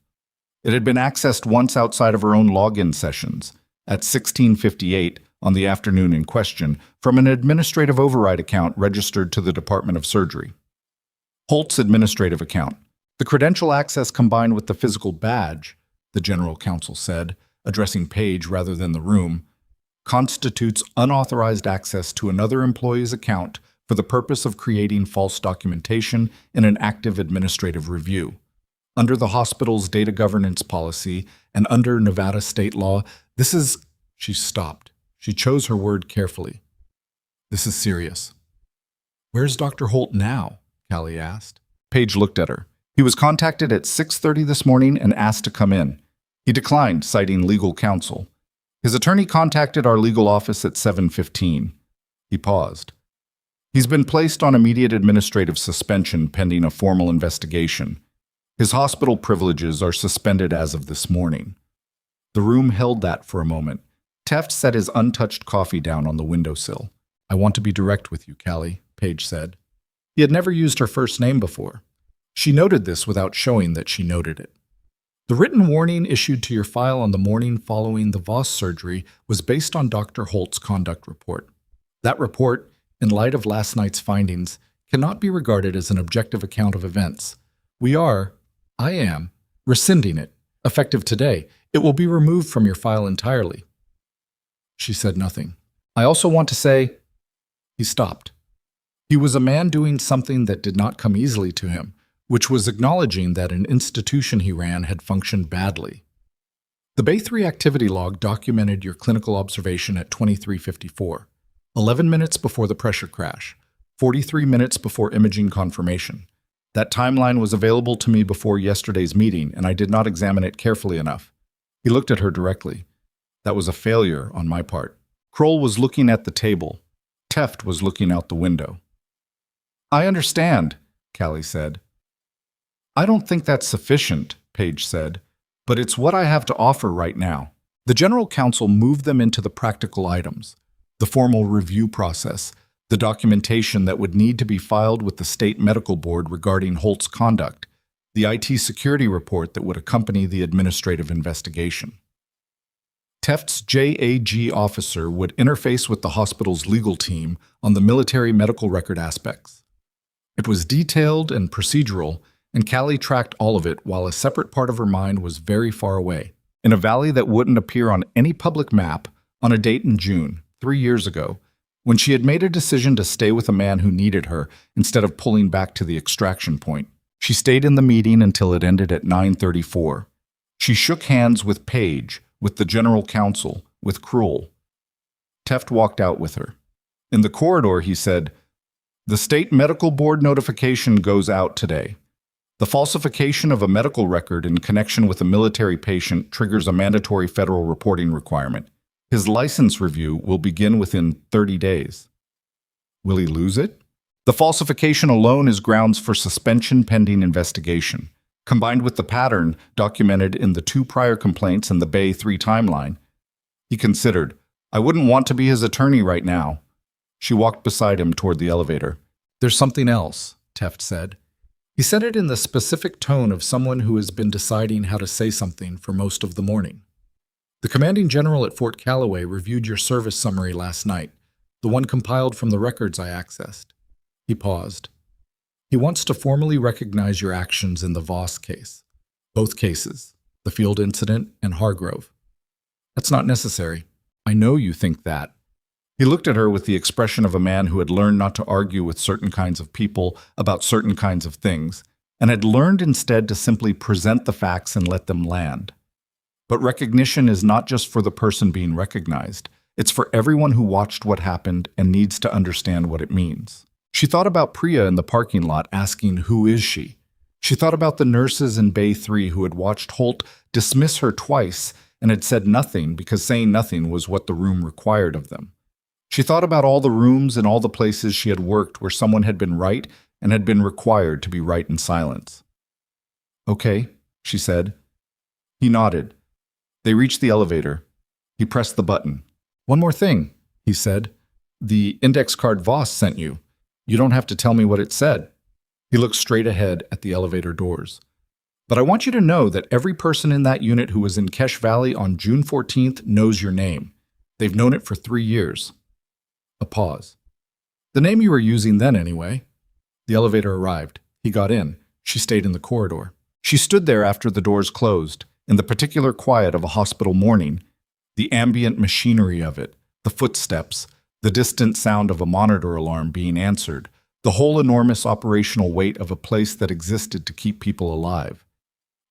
It had been accessed once outside of her own login sessions, at 16:58 on the afternoon in question, from an administrative override account registered to the Department of Surgery. Holt's administrative account. The credential access combined with the physical badge, the general counsel said, addressing Paige rather than the room, constitutes unauthorized access to another employee's account for the purpose of creating false documentation in an active administrative review. Under the hospital's data governance policy and under Nevada state law, this is... She stopped. She chose her word carefully. This is serious. Where's Dr. Holt now? Callie asked. Paige looked at her. He was contacted at 6:30 this morning and asked to come in. He declined, citing legal counsel. His attorney contacted our legal office at 7:15. He paused. He's been placed on immediate administrative suspension pending a formal investigation. His hospital privileges are suspended as of this morning. The room held that for a moment. Teft set his untouched coffee down on the windowsill. I want to be direct with you, Callie, Paige said. He had never used her first name before. She noted this without showing that she noted it. The written warning issued to your file on the morning following the Voss surgery was based on Dr. Holt's conduct report. That report, in light of last night's findings, cannot be regarded as an objective account of events. I am, rescinding it, effective today. It will be removed from your file entirely. She said nothing. I also want to say... He stopped. He was a man doing something that did not come easily to him, which was acknowledging that an institution he ran had functioned badly. The Bay 3 activity log documented your clinical observation at 23:54, 11 minutes before the pressure crash, 43 minutes before imaging confirmation. That timeline was available to me before yesterday's meeting, and I did not examine it carefully enough. He looked at her directly. That was a failure on my part. Kroll was looking at the table. Teft was looking out the window. I understand, Callie said. I don't think that's sufficient, Paige said, but it's what I have to offer right now. The general counsel moved them into the practical items, the formal review process, the documentation that would need to be filed with the state medical board regarding Holt's conduct, the IT security report that would accompany the administrative investigation. Teft's JAG officer would interface with the hospital's legal team on the military medical record aspects. It was detailed and procedural, and Callie tracked all of it while a separate part of her mind was very far away, in a valley that wouldn't appear on any public map, on a date in June, 3 years ago, when she had made a decision to stay with a man who needed her instead of pulling back to the extraction point. She stayed in the meeting until it ended at 9:34. She shook hands with Paige, with the general counsel, with Kroll. Teft walked out with her. In the corridor, he said, "The state medical board notification goes out today. The falsification of a medical record in connection with a military patient triggers a mandatory federal reporting requirement. His license review will begin within 30 days. Will he lose it? The falsification alone is grounds for suspension pending investigation. Combined with the pattern documented in the 2 prior complaints and the Bay 3 timeline, he considered, I wouldn't want to be his attorney right now. She walked beside him toward the elevator. There's something else, Teft said. He said it in the specific tone of someone who has been deciding how to say something for most of the morning. The commanding general at Fort Calloway reviewed your service summary last night, the one compiled from the records I accessed. He paused. He wants to formally recognize your actions in the Voss case. Both cases. the field incident, and Hargrove. That's not necessary. I know you think that. He looked at her with the expression of a man who had learned not to argue with certain kinds of people about certain kinds of things, and had learned instead to simply present the facts and let them land. But recognition is not just for the person being recognized. It's for everyone who watched what happened and needs to understand what it means. She thought about Priya in the parking lot asking, "Who is she?" She thought about the nurses in Bay 3 who had watched Holt dismiss her twice and had said nothing because saying nothing was what the room required of them. She thought about all the rooms and all the places she had worked where someone had been right and had been required to be right in silence. "Okay," she said. He nodded. They reached the elevator. He pressed the button. "One more thing," he said. "The index card Voss sent you. You don't have to tell me what it said." He looked straight ahead at the elevator doors. "But I want you to know that every person in that unit who was in Kesh Valley on June 14th knows your name. They've known it for 3 years. A pause. "The name you were using then, anyway." The elevator arrived. He got in. She stayed in the corridor. She stood there after the doors closed, in the particular quiet of a hospital morning, the ambient machinery of it, the footsteps, the distant sound of a monitor alarm being answered, the whole enormous operational weight of a place that existed to keep people alive.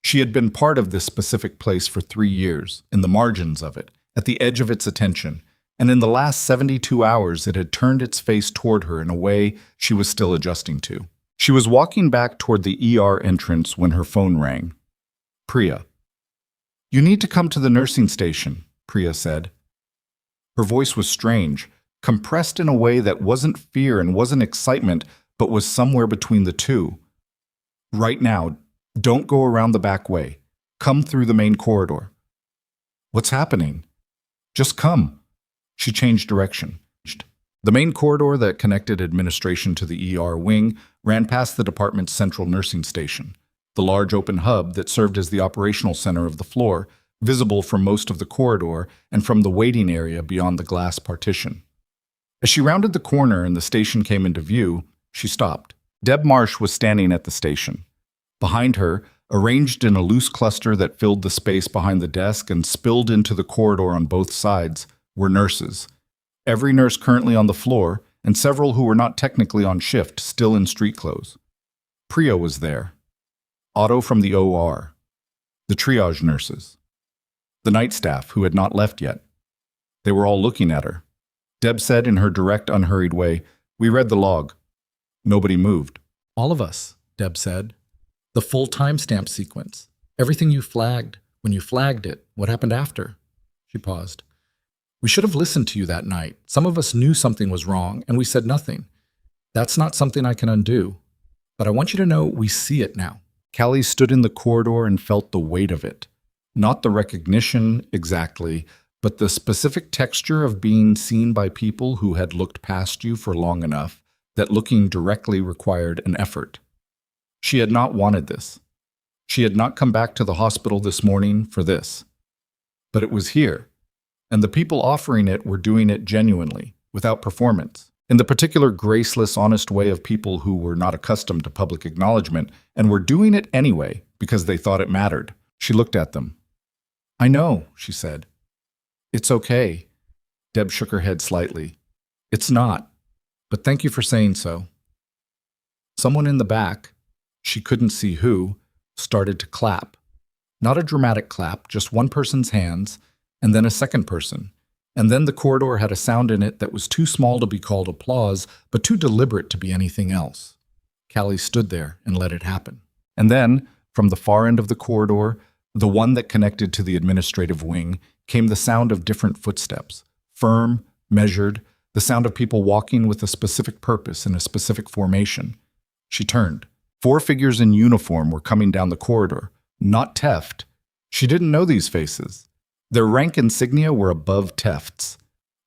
She had been part of this specific place for 3 years, in the margins of it, at the edge of its attention, and in the last 72 hours it had turned its face toward her in a way she was still adjusting to. She was walking back toward the ER entrance when her phone rang. Priya. "You need to come to the nursing station," Priya said. Her voice was strange, compressed in a way that wasn't fear and wasn't excitement, but was somewhere between the two. "Right now. Don't go around the back way. Come through the main corridor." "What's happening?" "Just come." She changed direction. The main corridor that connected administration to the ER wing ran past the department's central nursing station, the large open hub that served as the operational center of the floor, visible from most of the corridor and from the waiting area beyond the glass partition. As she rounded the corner and the station came into view, she stopped. Deb Marsh was standing at the station. Behind her, arranged in a loose cluster that filled the space behind the desk and spilled into the corridor on both sides, were nurses. Every nurse currently on the floor, and several who were not technically on shift, still in street clothes. Priya was there. Otto from the OR. The triage nurses. The night staff, who had not left yet. They were all looking at her. Deb said in her direct, unhurried way, "We read the log." Nobody moved. "All of us," Deb said. "The full timestamp sequence. Everything you flagged. When you flagged it, what happened after?" She paused. "We should have listened to you that night. Some of us knew something was wrong, and we said nothing. That's not something I can undo. But I want you to know we see it now." Callie stood in the corridor and felt the weight of it. Not the recognition exactly, but the specific texture of being seen by people who had looked past you for long enough that looking directly required an effort. She had not wanted this. She had not come back to the hospital this morning for this. But it was here, and the people offering it were doing it genuinely, without performance, in the particular graceless, honest way of people who were not accustomed to public acknowledgement and were doing it anyway because they thought it mattered. She looked at them. "I know," she said. "It's okay." Deb shook her head slightly. "It's not, but thank you for saying so." Someone in the back, she couldn't see who, started to clap. Not a dramatic clap, just one person's hands, and then a second person. And then the corridor had a sound in it that was too small to be called applause, but too deliberate to be anything else. Callie stood there and let it happen. And then, from the far end of the corridor, the one that connected to the administrative wing, came the sound of different footsteps, firm, measured, the sound of people walking with a specific purpose in a specific formation. She turned. 4 figures in uniform were coming down the corridor, not Teft. She didn't know these faces. Their rank insignia were above Teft's.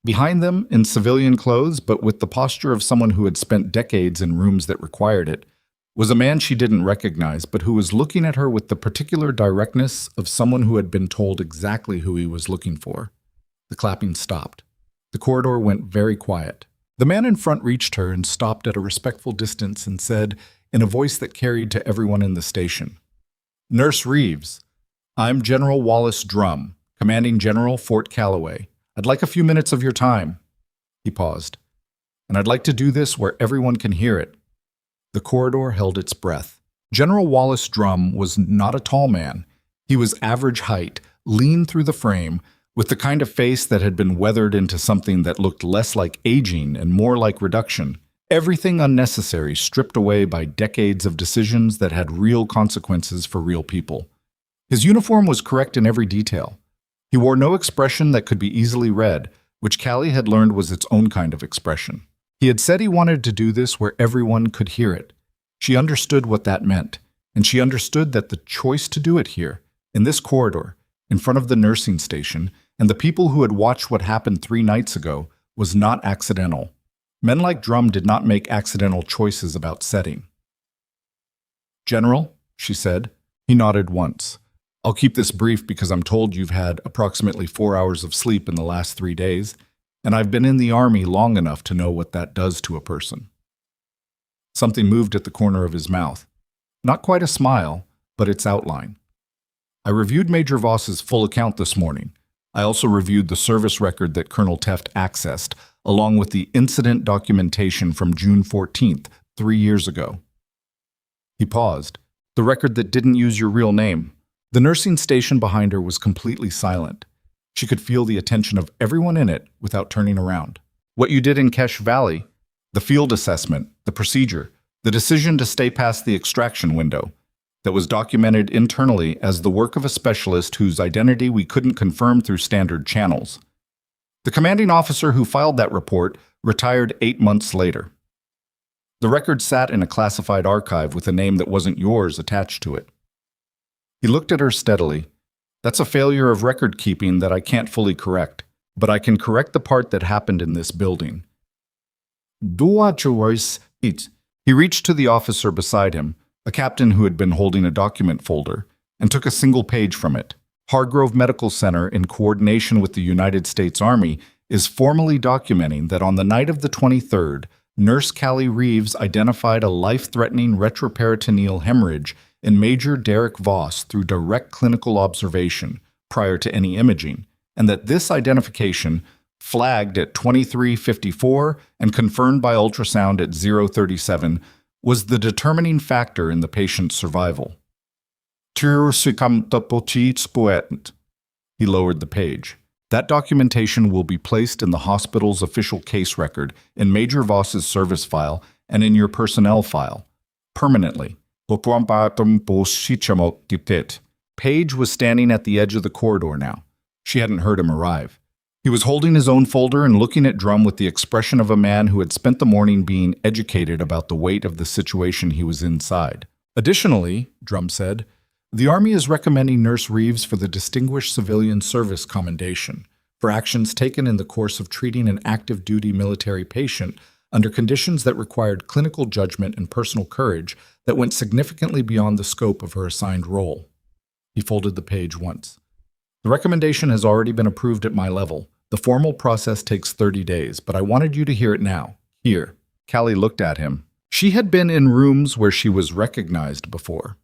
Behind them, in civilian clothes, but with the posture of someone who had spent decades in rooms that required it, was a man she didn't recognize, but who was looking at her with the particular directness of someone who had been told exactly who he was looking for. The clapping stopped. The corridor went very quiet. The man in front reached her and stopped at a respectful distance and said, in a voice that carried to everyone in the station, "Nurse Reeves." I'm General Wallace Drum, Commanding General, Fort Calloway. I'd like a few minutes of your time. He paused. And I'd like to do this where everyone can hear it. The corridor held its breath. General Wallace Drum was not a tall man. He was average height, lean through the frame, with the kind of face that had been weathered into something that looked less like aging and more like reduction. Everything unnecessary stripped away by decades of decisions that had real consequences for real people. His uniform was correct in every detail. He wore no expression that could be easily read, which Callie had learned was its own kind of expression. He had said he wanted to do this where everyone could hear it. She understood what that meant, and she understood that the choice to do it here, in this corridor, in front of the nursing station, and the people who had watched what happened 3 nights ago, was not accidental. Men like Drum did not make accidental choices about setting. "General," she said. He nodded once. "I'll keep this brief because I'm told you've had approximately 4 hours of sleep in the last 3 days, and I've been in the Army long enough to know what that does to a person." Something moved at the corner of his mouth. Not quite a smile, but its outline. "I reviewed Major Voss's full account this morning. I also reviewed the service record that Colonel Teft accessed, along with the incident documentation from June 14th, 3 years ago." He paused. "The record that didn't use your real name." The nursing station behind her was completely silent. She could feel the attention of everyone in it without turning around. "What you did in Cache Valley, the field assessment, the procedure, the decision to stay past the extraction window, that was documented internally as the work of a specialist whose identity we couldn't confirm through standard channels. The commanding officer who filed that report retired 8 months later. The record sat in a classified archive with a name that wasn't yours attached to it." He looked at her steadily. "That's a failure of record keeping that I can't fully correct, but I can correct the part that happened in this building." He reached to the officer beside him, a captain who had been holding a document folder, and took a single page from it. "Hargrove Medical Center, in coordination with the United States Army, is formally documenting that on the night of the 23rd, Nurse Callie Reeves identified a life-threatening retroperitoneal hemorrhage in Major Derek Voss through direct clinical observation prior to any imaging, and that this identification, flagged at 23:54 and confirmed by ultrasound at 0:37, was the determining factor in the patient's survival." He lowered the page. "That documentation will be placed in the hospital's official case record, in Major Voss's service file, and in your personnel file, permanently." Paige was standing at the edge of the corridor now. She hadn't heard him arrive. He was holding his own folder and looking at Drum with the expression of a man who had spent the morning being educated about the weight of the situation he was inside. "Additionally," Drum said, "the Army is recommending Nurse Reeves for the Distinguished Civilian Service Commendation for actions taken in the course of treating an active duty military patient under conditions that required clinical judgment and personal courage that went significantly beyond the scope of her assigned role." He folded the page once. "The recommendation has already been approved at my level. The formal process takes 30 days, but I wanted you to hear it now. Here." Callie looked at him. She had been in rooms where she was recognized before.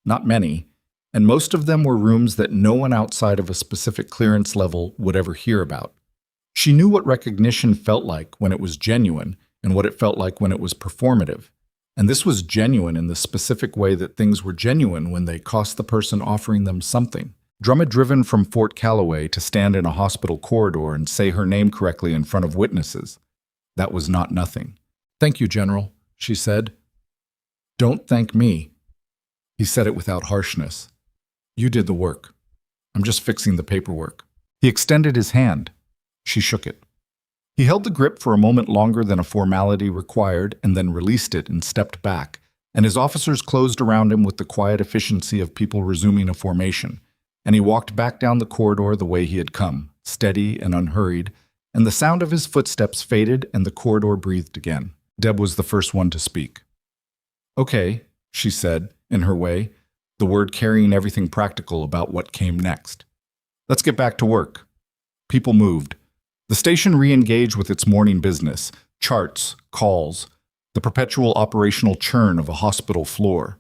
Not many, and most of them were rooms that no one outside of a specific clearance level would ever hear about. She knew what recognition felt like when it was genuine and what it felt like when it was performative. And this was genuine in the specific way that things were genuine when they cost the person offering them something. Drum had driven from Fort Calloway to stand in a hospital corridor and say her name correctly in front of witnesses. That was not nothing. "Thank you, General," she said. "Don't thank me." He said it without harshness. "You did the work. I'm just fixing the paperwork." He extended his hand. She shook it. He held the grip for a moment longer than a formality required and then released it and stepped back, and his officers closed around him with the quiet efficiency of people resuming a formation, and he walked back down the corridor the way he had come, steady and unhurried, and the sound of his footsteps faded and the corridor breathed again. Deb was the first one to speak. "Okay," she said, in her way, the word carrying everything practical about what came next. "Let's get back to work." People moved. The station re-engaged with its morning business, charts, calls, the perpetual operational churn of a hospital floor.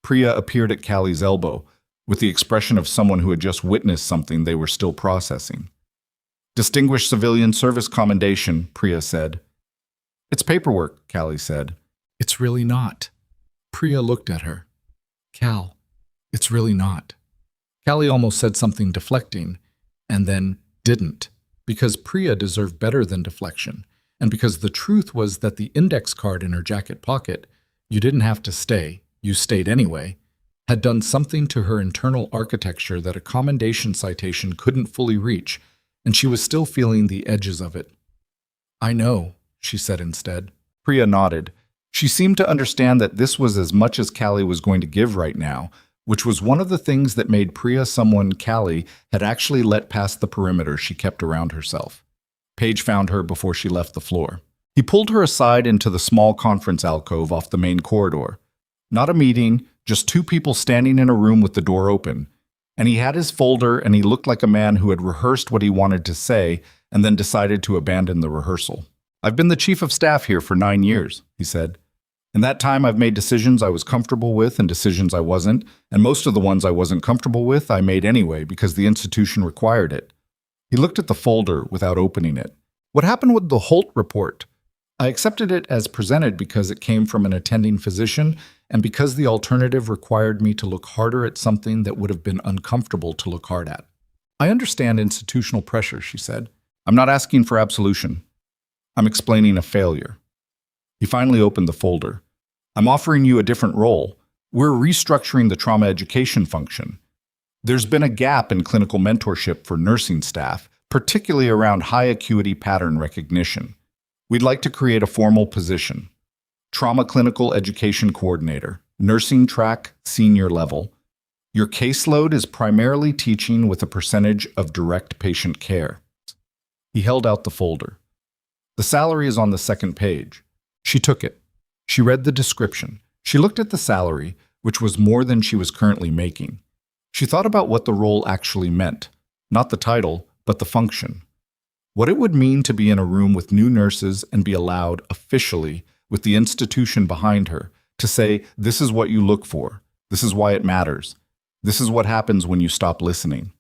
Priya appeared at Callie's elbow. with the expression of someone who had just witnessed something they were still processing. "Distinguished Civilian Service Commendation," Priya said. "It's paperwork," Callie said. "It's really not." Priya looked at her. "Cal, it's really not." Callie almost said something deflecting, and then didn't, because Priya deserved better than deflection, and because the truth was that the index card in her jacket pocket, "You didn't have to stay, you stayed anyway," had done something to her internal architecture that a commendation citation couldn't fully reach, and she was still feeling the edges of it. "I know," she said instead. Priya nodded. She seemed to understand that this was as much as Callie was going to give right now, which was one of the things that made Priya someone Callie had actually let past the perimeter she kept around herself. Paige found her before she left the floor. He pulled her aside into the small conference alcove off the main corridor. Not a meeting, just two people standing in a room with the door open. And he had his folder, and he looked like a man who had rehearsed what he wanted to say and then decided to abandon the rehearsal. "I've been the chief of staff here for 9 years," he said. "In that time, I've made decisions I was comfortable with and decisions I wasn't, and most of the ones I wasn't comfortable with I made anyway because the institution required it." He looked at the folder without opening it. "What happened with the Holt report? I accepted it as presented because it came from an attending physician and because the alternative required me to look harder at something that would have been uncomfortable to look hard at." "I understand institutional pressure," she said. "I'm not asking for absolution. I'm explaining a failure." He finally opened the folder. "I'm offering you a different role. We're restructuring the trauma education function. There's been a gap in clinical mentorship for nursing staff, particularly around high acuity pattern recognition. We'd like to create a formal position. Trauma Clinical Education Coordinator, nursing track, senior level. Your caseload is primarily teaching with a percentage of direct patient care." He held out the folder. "The salary is on the second page." She took it. She read the description. She looked at the salary, which was more than she was currently making. She thought about what the role actually meant, not the title, but the function. What it would mean to be in a room with new nurses and be allowed, officially, with the institution behind her, to say, "This is what you look for. This is why it matters. This is what happens when you stop listening."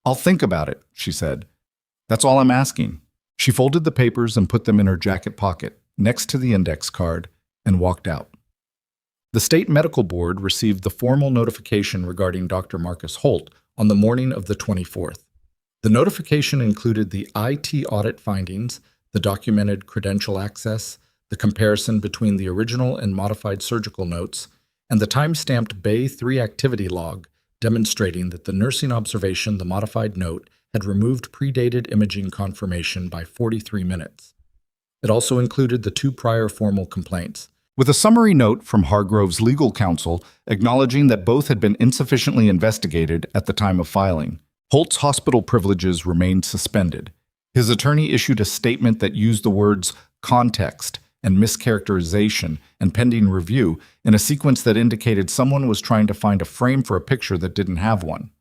"I'll think about it," she said. "That's all I'm asking." She folded the papers and put them in her jacket pocket, next to the index card, and walked out. The State Medical Board received the formal notification regarding Dr. Marcus Holt on the morning of the 24th. The notification included the IT audit findings, the documented credential access, the comparison between the original and modified surgical notes, and the time-stamped Bay 3 activity log demonstrating that the nursing observation, the modified note, had removed predated imaging confirmation by 43 minutes. It also included the 2 prior formal complaints, with a summary note from Hargrove's legal counsel acknowledging that both had been insufficiently investigated at the time of filing. Holt's hospital privileges remained suspended. His attorney issued a statement that used the words "context" and "mischaracterization" and "pending review" in a sequence that indicated someone was trying to find a frame for a picture that didn't have one.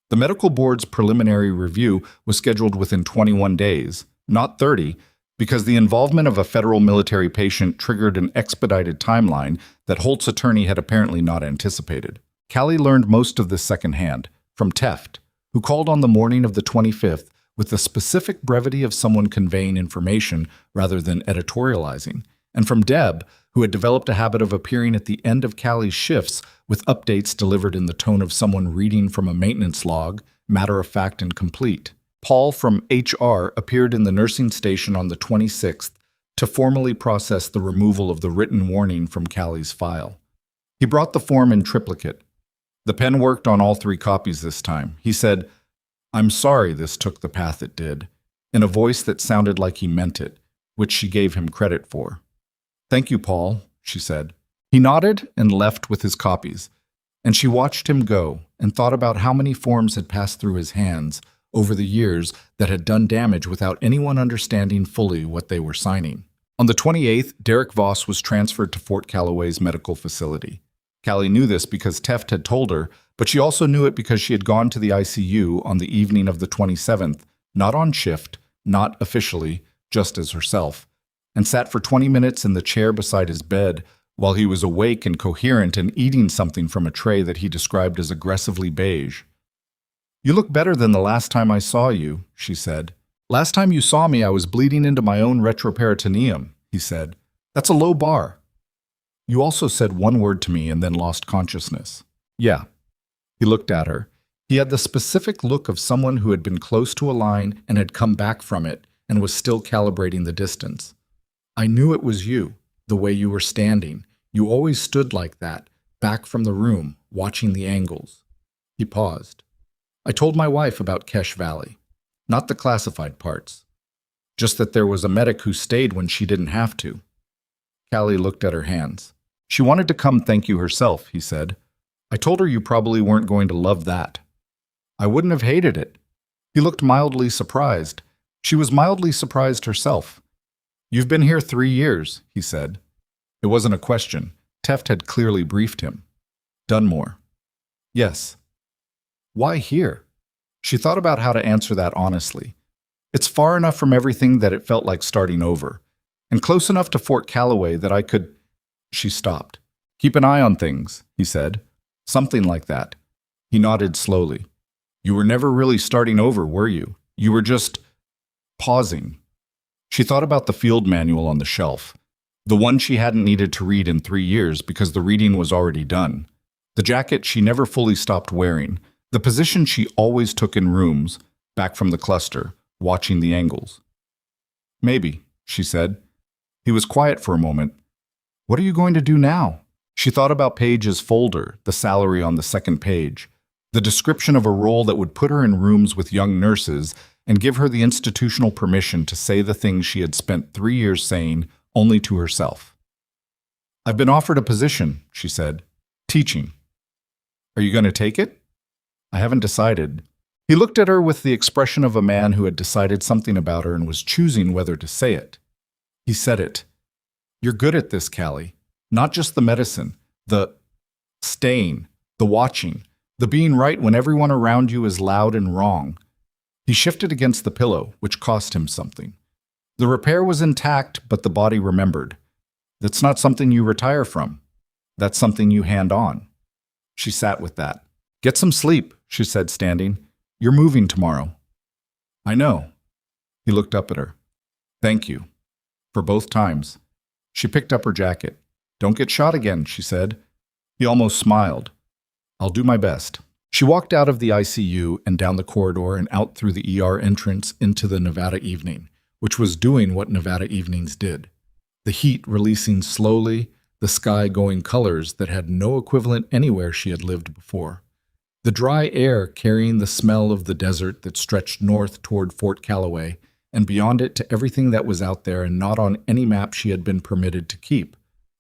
The medical board's preliminary review was scheduled within 21 days, not 30, because the involvement of a federal military patient triggered an expedited timeline that Holt's attorney had apparently not anticipated. Callie learned most of this secondhand, from Teft, who called on the morning of the 25th with the specific brevity of someone conveying information rather than editorializing, and from Deb, who had developed a habit of appearing at the end of Callie's shifts with updates delivered in the tone of someone reading from a maintenance log, matter-of-fact and complete. Paul from HR appeared in the nursing station on the 26th to formally process the removal of the written warning from Callie's file. He brought the form in triplicate. The pen worked on all 3 copies this time. He said, "I'm sorry this took the path it did," in a voice that sounded like he meant it, which she gave him credit for. "Thank you, Paul," she said. He nodded and left with his copies, and she watched him go and thought about how many forms had passed through his hands over the years that had done damage without anyone understanding fully what they were signing. On the 28th, Derek Voss was transferred to Fort Calloway's medical facility. Callie knew this because Teft had told her, but she also knew it because she had gone to the ICU on the evening of the 27th, not on shift, not officially, just as herself, and sat for 20 minutes in the chair beside his bed while he was awake and coherent and eating something from a tray that he described as aggressively beige. "You look better than the last time I saw you," she said. "Last time you saw me, I was bleeding into my own retroperitoneum," he said. "That's a low bar." "You also said one word to me and then lost consciousness." "Yeah." He looked at her. He had the specific look of someone who had been close to a line and had come back from it and was still calibrating the distance. "I knew it was you, the way you were standing. You always stood like that, back from the room, watching the angles." He paused. "I told my wife about Kesh Valley. Not the classified parts. Just that there was a medic who stayed when she didn't have to." Callie looked at her hands. "She wanted to come thank you herself," he said. "I told her you probably weren't going to love that." "I wouldn't have hated it." He looked mildly surprised. She was mildly surprised herself. "You've been here 3 years," he said. It wasn't a question. Teft had clearly briefed him. "Dunmore." "Yes." "Why here?" She thought about how to answer that honestly. "It's far enough from everything that it felt like starting over, and close enough to Fort Calloway that I could—" She stopped. "Keep an eye on things," he said. "Something like that." He nodded slowly. "You were never really starting over, were you? You were just pausing." She thought about the field manual on the shelf, the one she hadn't needed to read in 3 years because the reading was already done, the jacket she never fully stopped wearing, the position she always took in rooms, back from the cluster, watching the angles. "Maybe," she said. He was quiet for a moment. "What are you going to do now?" She thought about Paige's folder, the salary on the second page, the description of a role that would put her in rooms with young nurses and give her the institutional permission to say the things she had spent 3 years saying only to herself. "I've been offered a position," she said. "Teaching." "Are you going to take it?" "I haven't decided." He looked at her with the expression of a man who had decided something about her and was choosing whether to say it. He said it. "You're good at this, Callie. Not just the medicine, the staying, the watching, the being right when everyone around you is loud and wrong." He shifted against the pillow, which cost him something. The repair was intact, but the body remembered. "That's not something you retire from. That's something you hand on." She sat with that. "Get some sleep," she said, standing. "You're moving tomorrow." "I know." He looked up at her. "Thank you. For both times." She picked up her jacket. "Don't get shot again," she said. He almost smiled. "I'll do my best." She walked out of the ICU and down the corridor and out through the ER entrance into the Nevada evening, which was doing what Nevada evenings did. The heat releasing slowly, the sky going colors that had no equivalent anywhere she had lived before. The dry air carrying the smell of the desert that stretched north toward Fort Calloway, and beyond it to everything that was out there and not on any map she had been permitted to keep.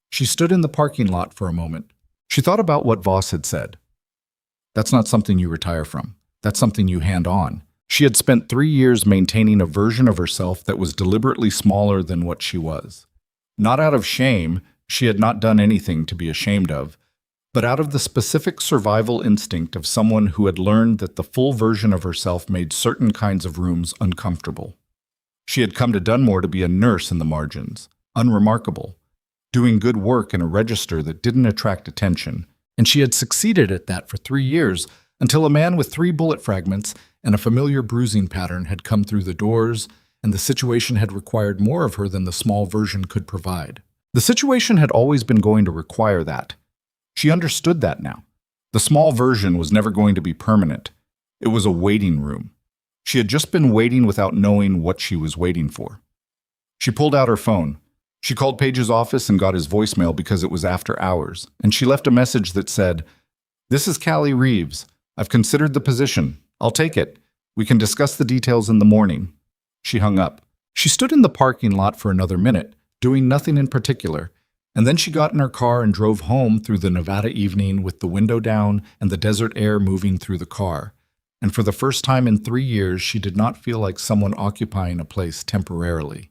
She stood in the parking lot for a moment. She thought about what Voss had said. "That's not something you retire from. That's something you hand on." She had spent 3 years maintaining a version of herself that was deliberately smaller than what she was. Not out of shame, she had not done anything to be ashamed of, but out of the specific survival instinct of someone who had learned that the full version of herself made certain kinds of rooms uncomfortable. She had come to Dunmore to be a nurse in the margins, unremarkable, doing good work in a register that didn't attract attention, and she had succeeded at that for 3 years until a man with 3 bullet fragments and a familiar bruising pattern had come through the doors, and the situation had required more of her than the small version could provide. The situation had always been going to require that. She understood that now. The small version was never going to be permanent. It was a waiting room. She had just been waiting without knowing what she was waiting for. She pulled out her phone. She called Paige's office and got his voicemail because it was after hours, and she left a message that said, "This is Callie Reeves. I've considered the position. I'll take it. We can discuss the details in the morning." She hung up. She stood in the parking lot for another minute, doing nothing in particular, and then she got in her car and drove home through the Nevada evening with the window down and the desert air moving through the car. And for the first time in 3 years, she did not feel like someone occupying a place temporarily.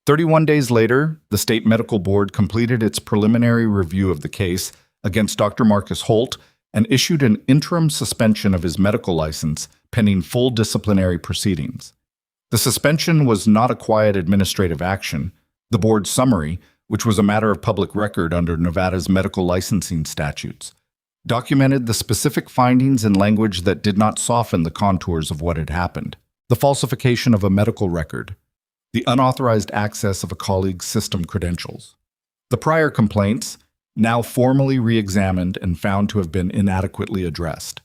31 days later, the State Medical Board completed its preliminary review of the case against Dr. Marcus Holt and issued an interim suspension of his medical license pending full disciplinary proceedings. The suspension was not a quiet administrative action. The board's summary, which was a matter of public record under Nevada's medical licensing statutes, documented the specific findings in language that did not soften the contours of what had happened. The falsification of a medical record, the unauthorized access of a colleague's system credentials. The prior complaints, now formally re-examined and found to have been inadequately addressed.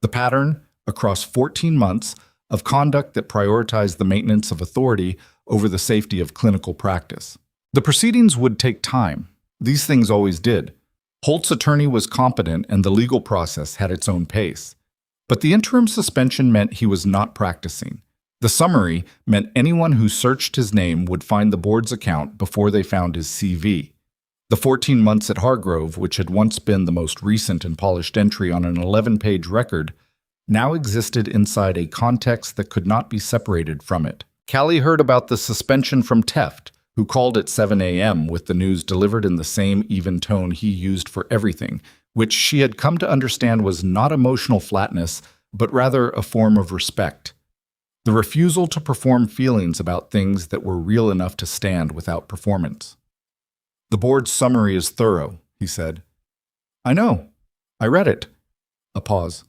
The pattern, across 14 months, of conduct that prioritized the maintenance of authority over the safety of clinical practice. The proceedings would take time. These things always did. Holt's attorney was competent and the legal process had its own pace. But the interim suspension meant he was not practicing. The summary meant anyone who searched his name would find the board's account before they found his CV. The 14 months at Hargrove, which had once been the most recent and polished entry on an 11-page record, now existed inside a context that could not be separated from it. Callie heard about the suspension from Teft, who called at 7 a.m. with the news delivered in the same even tone he used for everything, which she had come to understand was not emotional flatness, but rather a form of respect. The refusal to perform feelings about things that were real enough to stand without performance. "The board's summary is thorough," he said. "I know. I read it." A pause.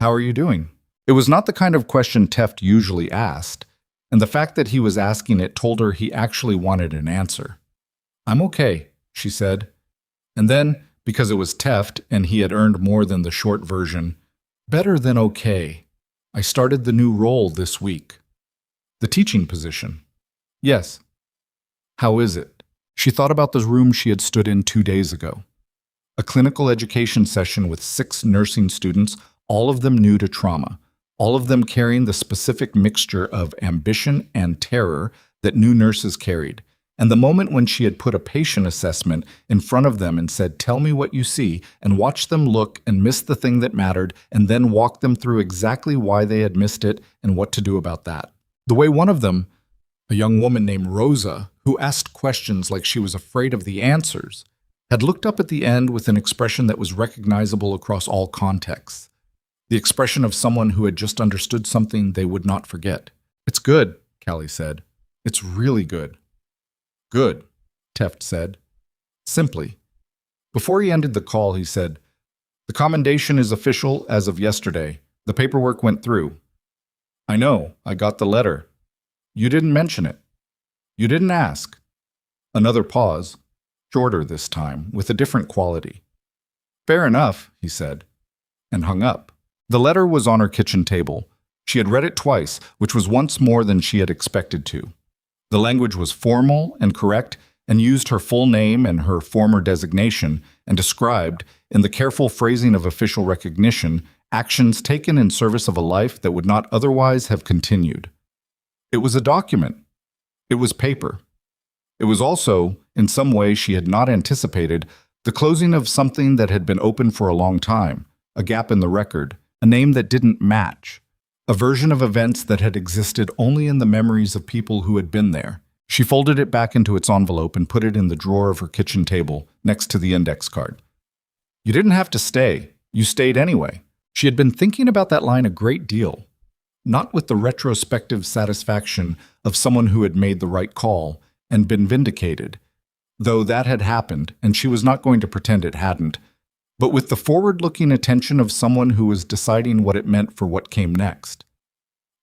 "How are you doing?" It was not the kind of question Teft usually asked, and the fact that he was asking it told her he actually wanted an answer. "I'm okay," she said. And then, because it was Teft and he had earned more than the short version, "Better than okay. I started the new role this week." "The teaching position?" "Yes." "How is it?" She thought about the room she had stood in 2 days ago. A clinical education session with 6 nursing students, all of them new to trauma, all of them carrying the specific mixture of ambition and terror that new nurses carried. And the moment when she had put a patient assessment in front of them and said, "Tell me what you see," and watched them look and miss the thing that mattered, and then walk them through exactly why they had missed it and what to do about that. The way one of them, a young woman named Rosa, who asked questions like she was afraid of the answers, had looked up at the end with an expression that was recognizable across all contexts. The expression of someone who had just understood something they would not forget. "It's good," Callie said. "It's really good." "Good," Teft said. Simply. Before he ended the call, he said, "The commendation is official as of yesterday. The paperwork went through." "I know. I got the letter." "You didn't mention it." "You didn't ask." Another pause, shorter this time, with a different quality. "Fair enough," he said, and hung up. The letter was on her kitchen table. She had read it twice, which was once more than she had expected to. The language was formal and correct, and used her full name and her former designation, and described, in the careful phrasing of official recognition, actions taken in service of a life that would not otherwise have continued. It was a document. It was paper. It was also, in some way she had not anticipated, the closing of something that had been open for a long time, a gap in the record, a name that didn't match, a version of events that had existed only in the memories of people who had been there. She folded it back into its envelope and put it in the drawer of her kitchen table, next to the index card. "You didn't have to stay. You stayed anyway." She had been thinking about that line a great deal, not with the retrospective satisfaction of someone who had made the right call and been vindicated, though that had happened, and she was not going to pretend it hadn't, but with the forward-looking attention of someone who was deciding what it meant for what came next.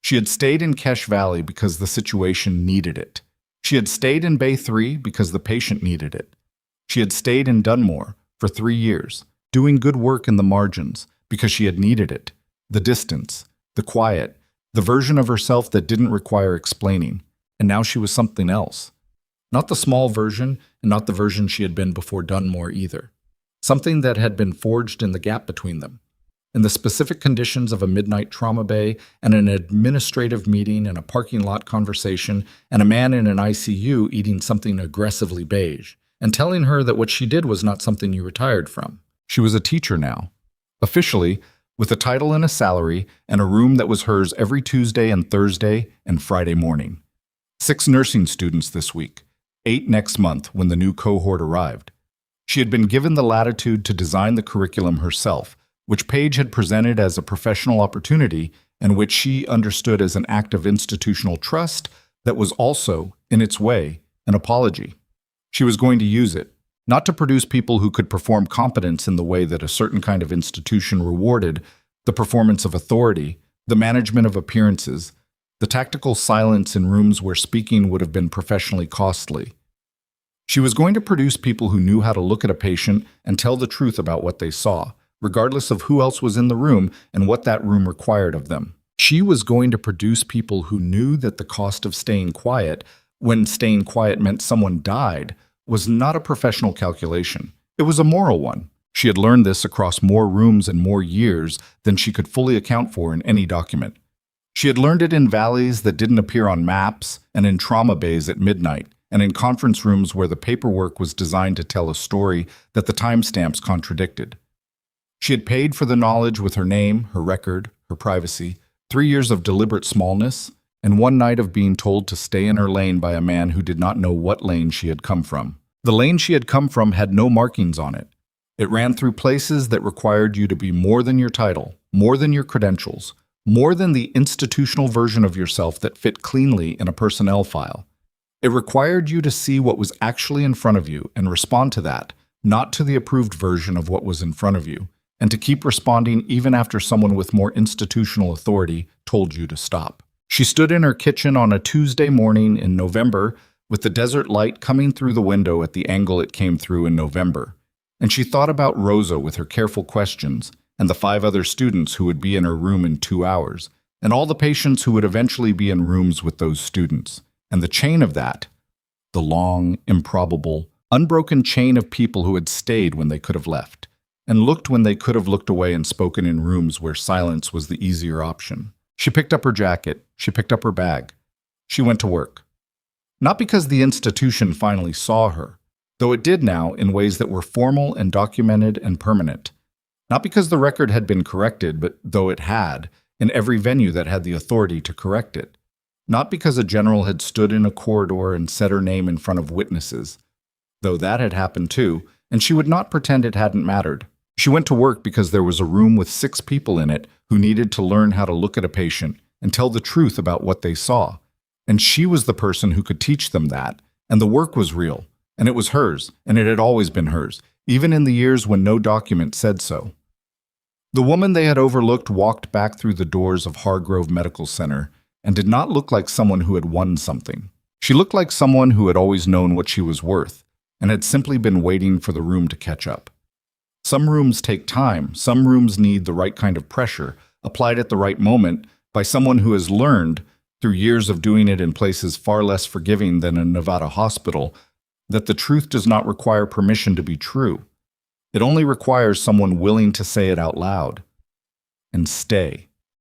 She had stayed in Cache Valley because the situation needed it. She had stayed in Bay 3 because the patient needed it. She had stayed in Dunmore for 3 years, doing good work in the margins because she had needed it, the distance, the quiet, the version of herself that didn't require explaining, and now she was something else. Not the small version, and not the version she had been before Dunmore either. Something that had been forged in the gap between them, in the specific conditions of a midnight trauma bay and an administrative meeting and a parking lot conversation and a man in an ICU eating something aggressively beige and telling her that what she did was not something you retired from. She was a teacher now, officially, with a title and a salary and a room that was hers every Tuesday and Thursday and Friday morning. 6 nursing students this week, 8 next month when the new cohort arrived. She had been given the latitude to design the curriculum herself, which Paige had presented as a professional opportunity and which she understood as an act of institutional trust that was also, in its way, an apology. She was going to use it, not to produce people who could perform competence in the way that a certain kind of institution rewarded the performance of authority, the management of appearances, the tactical silence in rooms where speaking would have been professionally costly. She was going to produce people who knew how to look at a patient and tell the truth about what they saw, regardless of who else was in the room and what that room required of them. She was going to produce people who knew that the cost of staying quiet, when staying quiet meant someone died, was not a professional calculation. It was a moral one. She had learned this across more rooms and more years than she could fully account for in any document. She had learned it in valleys that didn't appear on maps, and in trauma bays at midnight, and in conference rooms where the paperwork was designed to tell a story that the timestamps contradicted. She had paid for the knowledge with her name, her record, her privacy, 3 years of deliberate smallness, and one night of being told to stay in her lane by a man who did not know what lane she had come from. The lane she had come from had no markings on it. It ran through places that required you to be more than your title, more than your credentials, more than the institutional version of yourself that fit cleanly in a personnel file. It required you to see what was actually in front of you and respond to that, not to the approved version of what was in front of you, and to keep responding even after someone with more institutional authority told you to stop. She stood in her kitchen on a Tuesday morning in November with the desert light coming through the window at the angle it came through in November, and she thought about Rosa with her careful questions and the 5 other students who would be in her room in 2 hours, and all the patients who would eventually be in rooms with those students. And the chain of that, the long, improbable, unbroken chain of people who had stayed when they could have left, and looked when they could have looked away and spoken in rooms where silence was the easier option. She picked up her jacket. She picked up her bag. She went to work. Not because the institution finally saw her, though it did now in ways that were formal and documented and permanent. Not because the record had been corrected, but though it had, in every venue that had the authority to correct it. Not because a general had stood in a corridor and said her name in front of witnesses, though that had happened too, and she would not pretend it hadn't mattered. She went to work because there was a room with 6 people in it who needed to learn how to look at a patient and tell the truth about what they saw. And she was the person who could teach them that, and the work was real, and it was hers, and it had always been hers, even in the years when no document said so. The woman they had overlooked walked back through the doors of Hargrove Medical Center and did not look like someone who had won something. She looked like someone who had always known what she was worth and had simply been waiting for the room to catch up. Some rooms take time. Some rooms need the right kind of pressure, applied at the right moment by someone who has learned, through years of doing it in places far less forgiving than a Nevada hospital, that the truth does not require permission to be true. It only requires someone willing to say it out loud and stay.